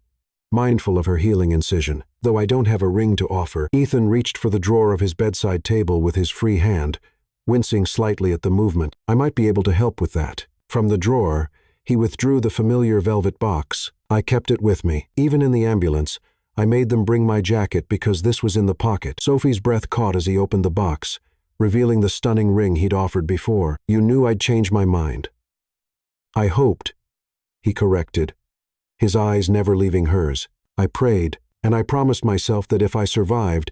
mindful of her healing incision. "Though I don't have a ring to offer." Ethan reached for the drawer of his bedside table with his free hand, wincing slightly at the movement. "I might be able to help with that." From the drawer, he withdrew the familiar velvet box. "I kept it with me. Even in the ambulance, I made them bring my jacket because this was in the pocket." Sophie's breath caught as he opened the box, revealing the stunning ring he'd offered before. "You knew I'd change my mind." "I hoped," he corrected, his eyes never leaving hers. "I prayed, and I promised myself that if I survived,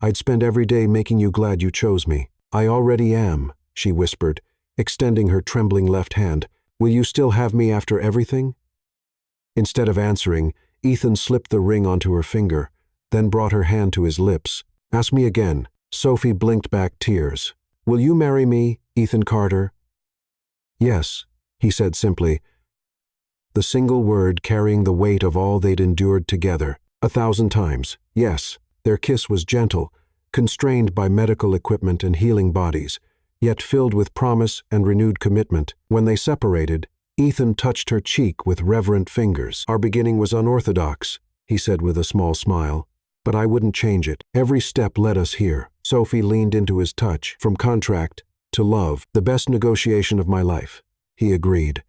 I'd spend every day making you glad you chose me." "I already am," she whispered, extending her trembling left hand. "Will you still have me after everything?" Instead of answering, Ethan slipped the ring onto her finger, then brought her hand to his lips. "Ask me again." Sophie blinked back tears. "Will you marry me, Ethan Carter?" "Yes," he said simply, the single word carrying the weight of all they'd endured together. 1,000 times. Yes. Their kiss was gentle, constrained by medical equipment and healing bodies, yet filled with promise and renewed commitment. When they separated, Ethan touched her cheek with reverent fingers. "Our beginning was unorthodox," he said with a small smile, "but I wouldn't change it. Every step led us here." Sophie leaned into his touch. "From contract to love, the best negotiation of my life," he agreed,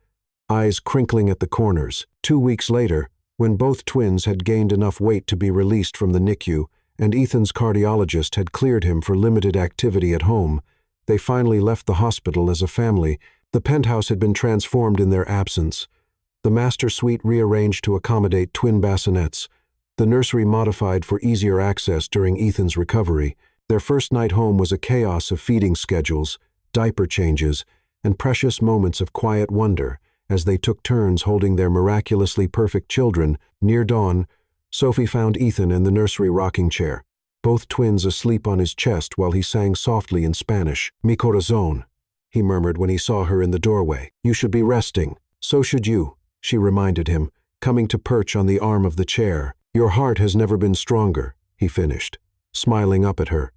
eyes crinkling at the corners. 2 weeks later, when both twins had gained enough weight to be released from the NICU and Ethan's cardiologist had cleared him for limited activity at home, they finally left the hospital as a family. The penthouse had been transformed in their absence, the master suite rearranged to accommodate twin bassinets, the nursery modified for easier access during Ethan's recovery. Their first night home was a chaos of feeding schedules, diaper changes, and precious moments of quiet wonder as they took turns holding their miraculously perfect children. Near dawn, Sophie found Ethan in the nursery rocking chair, both twins asleep on his chest while he sang softly in Spanish. "Mi corazón," he murmured when he saw her in the doorway. "You should be resting." "So should you," she reminded him, coming to perch on the arm of the chair. "Your heart has never been stronger," he finished, smiling up at her.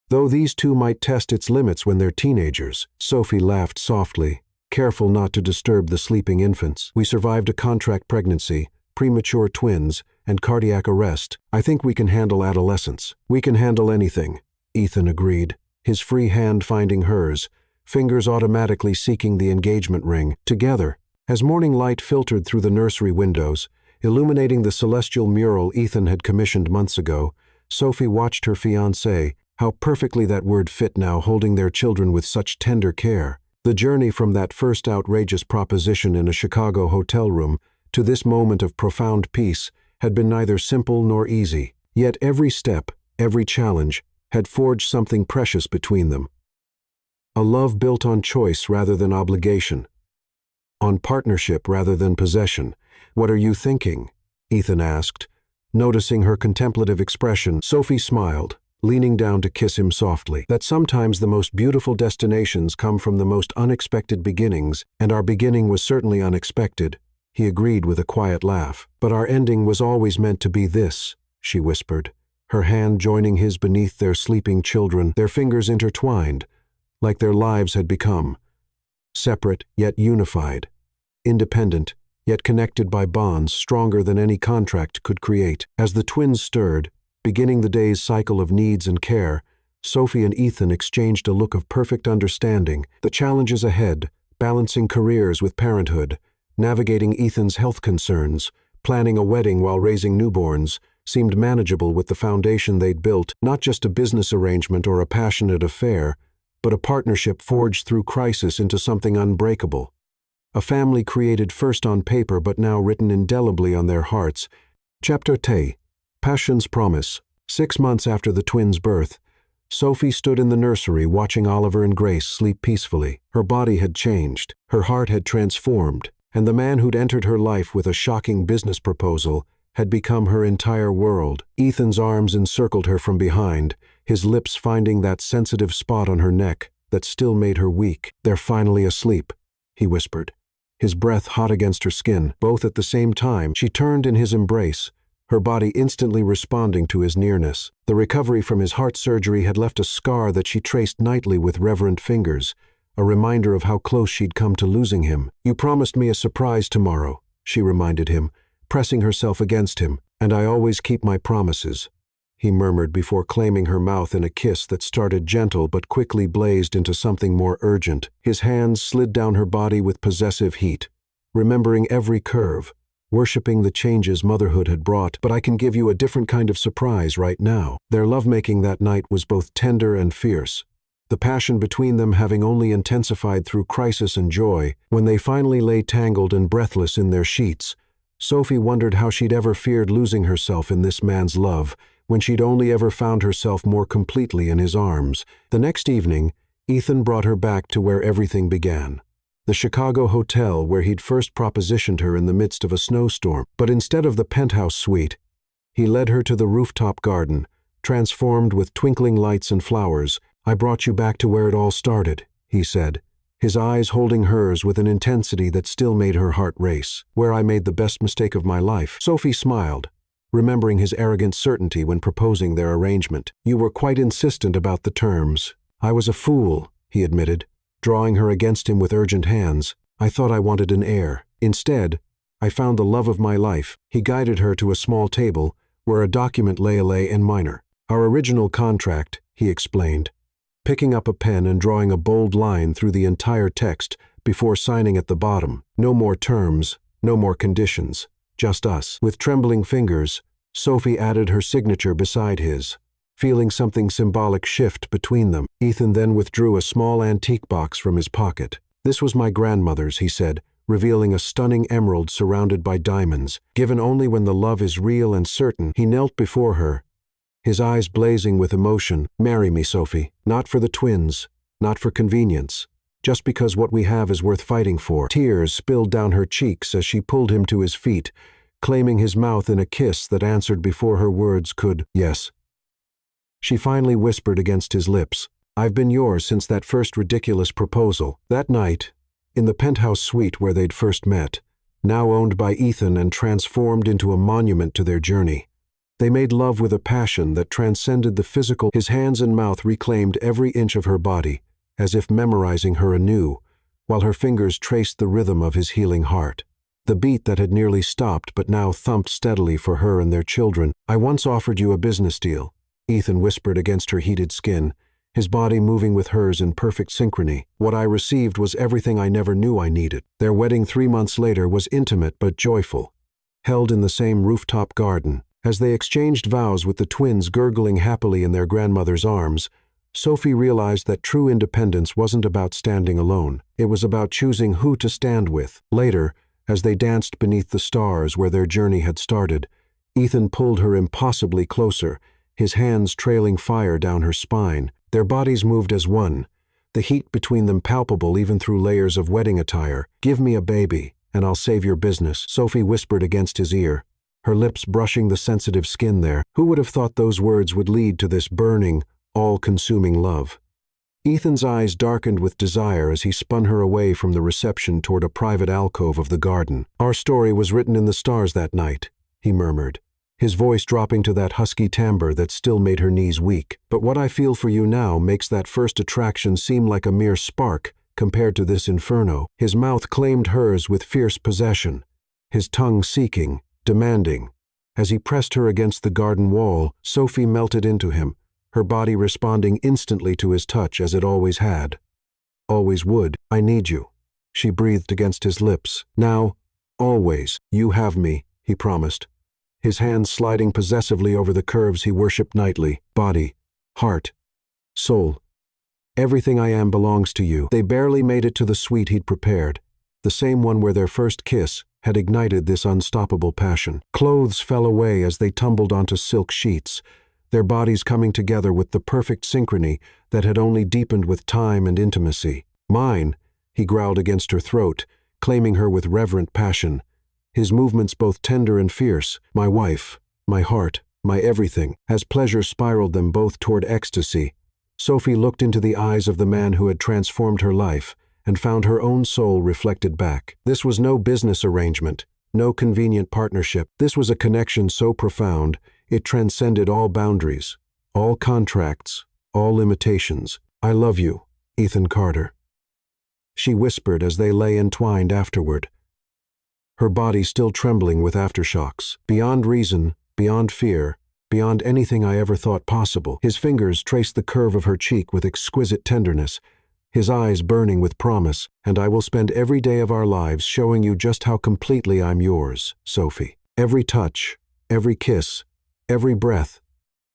Though these two might test its limits when they're teenagers, Sophie laughed softly, careful not to disturb the sleeping infants. "We survived a contract pregnancy, premature twins, and cardiac arrest. I think we can handle adolescence." "We can handle anything," Ethan agreed, his free hand finding hers, fingers automatically seeking the engagement ring. Together, as morning light filtered through the nursery windows, illuminating the celestial mural Ethan had commissioned months ago, Sophie watched her fiancé. How perfectly that word fit now, holding their children with such tender care. The journey from that first outrageous proposition in a Chicago hotel room to this moment of profound peace had been neither simple nor easy. Yet every step, every challenge, had forged something precious between them. A love built on choice rather than obligation. On partnership rather than possession. "What are you thinking?" Ethan asked. Noticing her contemplative expression, Sophie smiled, leaning down to kiss him softly. "That sometimes the most beautiful destinations come from the most unexpected beginnings, and our beginning was certainly unexpected," he agreed with a quiet laugh. "But our ending was always meant to be this," she whispered, her hand joining his beneath their sleeping children, their fingers intertwined, like their lives had become. Separate, yet unified. Independent, yet connected by bonds stronger than any contract could create. As the twins stirred, beginning the day's cycle of needs and care, Sophie and Ethan exchanged a look of perfect understanding. The challenges ahead, balancing careers with parenthood, navigating Ethan's health concerns, planning a wedding while raising newborns, seemed manageable with the foundation they'd built, not just a business arrangement or a passionate affair, but a partnership forged through crisis into something unbreakable. A family created first on paper but now written indelibly on their hearts. Chapter 10. Passion's Promise. 6 months after the twins' birth, Sophie stood in the nursery watching Oliver and Grace sleep peacefully. Her body had changed, her heart had transformed, and the man who'd entered her life with a shocking business proposal had become her entire world. Ethan's arms encircled her from behind, his lips finding that sensitive spot on her neck that still made her weak. "They're finally asleep," he whispered, his breath hot against her skin. Both at the same time, she turned in his embrace, her body instantly responding to his nearness. The recovery from his heart surgery had left a scar that she traced nightly with reverent fingers, a reminder of how close she'd come to losing him. "You promised me a surprise tomorrow," she reminded him, pressing herself against him. "And I always keep my promises," he murmured before claiming her mouth in a kiss that started gentle but quickly blazed into something more urgent. His hands slid down her body with possessive heat, remembering every curve, worshipping the changes motherhood had brought. "But I can give you a different kind of surprise right now." Their lovemaking that night was both tender and fierce, the passion between them having only intensified through crisis and joy. When they finally lay tangled and breathless in their sheets, Sophie wondered how she'd ever feared losing herself in this man's love, when she'd only ever found herself more completely in his arms. The next evening, Ethan brought her back to where everything began. The Chicago hotel where he'd first propositioned her in the midst of a snowstorm. But instead of the penthouse suite, he led her to the rooftop garden, transformed with twinkling lights and flowers. "I brought you back to where it all started," he said, his eyes holding hers with an intensity that still made her heart race. "Where I made the best mistake of my life." Sophie smiled, remembering his arrogant certainty when proposing their arrangement. "You were quite insistent about the terms." "I was a fool," he admitted, drawing her against him with urgent hands. "I thought I wanted an heir. Instead, I found the love of my life." He guided her to a small table where a document lay in minor. "Our original contract," he explained, picking up a pen and drawing a bold line through the entire text before signing at the bottom. "No more terms, no more conditions, just us." With trembling fingers, Sophie added her signature beside his, feeling something symbolic shift between them. Ethan then withdrew a small antique box from his pocket. "This was my grandmother's," he said, revealing a stunning emerald surrounded by diamonds. Given only when the love is real and certain, he knelt before her, his eyes blazing with emotion. "Marry me, Sophie. Not for the twins, not for convenience, just because what we have is worth fighting for." Tears spilled down her cheeks as she pulled him to his feet, claiming his mouth in a kiss that answered before her words could. "Yes." She finally whispered against his lips, "I've been yours since that first ridiculous proposal." That night, in the penthouse suite where they'd first met, now owned by Ethan and transformed into a monument to their journey, they made love with a passion that transcended the physical. His hands and mouth reclaimed every inch of her body, as if memorizing her anew, while her fingers traced the rhythm of his healing heart. The beat that had nearly stopped but now thumped steadily for her and their children. "I once offered you a business deal," Ethan whispered against her heated skin, his body moving with hers in perfect synchrony. "What I received was everything I never knew I needed." Their wedding 3 months later was intimate but joyful, held in the same rooftop garden. As they exchanged vows with the twins gurgling happily in their grandmother's arms, Sophie realized that true independence wasn't about standing alone. It was about choosing who to stand with. Later, as they danced beneath the stars where their journey had started, Ethan pulled her impossibly closer, his hands trailing fire down her spine. Their bodies moved as one, the heat between them palpable even through layers of wedding attire. "Give me a baby, and I'll save your business," Sophie whispered against his ear, her lips brushing the sensitive skin there. Who would have thought those words would lead to this burning, all-consuming love? Ethan's eyes darkened with desire as he spun her away from the reception toward a private alcove of the garden. "Our story was written in the stars that night," he murmured, his voice dropping to that husky timbre that still made her knees weak. "But what I feel for you now makes that first attraction seem like a mere spark compared to this inferno." His mouth claimed hers with fierce possession, his tongue seeking, demanding. As he pressed her against the garden wall, Sophie melted into him, her body responding instantly to his touch as it always had. Always would. "I need you," she breathed against his lips. "Now, always. You have me," he promised, his hands sliding possessively over the curves he worshipped nightly. "Body, heart, soul. Everything I am belongs to you." They barely made it to the suite he'd prepared, the same one where their first kiss had ignited this unstoppable passion. Clothes fell away as they tumbled onto silk sheets, their bodies coming together with the perfect synchrony that had only deepened with time and intimacy. "Mine," he growled against her throat, claiming her with reverent passion, his movements both tender and fierce. "My wife, my heart, my everything." As pleasure spiraled them both toward ecstasy, Sophie looked into the eyes of the man who had transformed her life and found her own soul reflected back. This was no business arrangement, no convenient partnership. This was a connection so profound it transcended all boundaries, all contracts, all limitations. "I love you, Ethan Carter," she whispered as they lay entwined afterward, her body still trembling with aftershocks. "Beyond reason, beyond fear, beyond anything I ever thought possible." His fingers traced the curve of her cheek with exquisite tenderness, his eyes burning with promise. "And I will spend every day of our lives showing you just how completely I'm yours, Sophie. Every touch, every kiss, every breath,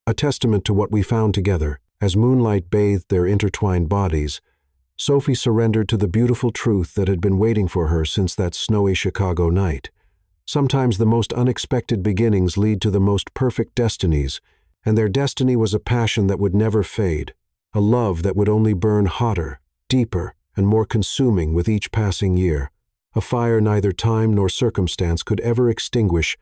a testament to what we found together." As moonlight bathed their intertwined bodies, Sophie surrendered to the beautiful truth that had been waiting for her since that snowy Chicago night. Sometimes the most unexpected beginnings lead to the most perfect destinies, and their destiny was a passion that would never fade, a love that would only burn hotter, deeper, and more consuming with each passing year, a fire neither time nor circumstance could ever extinguish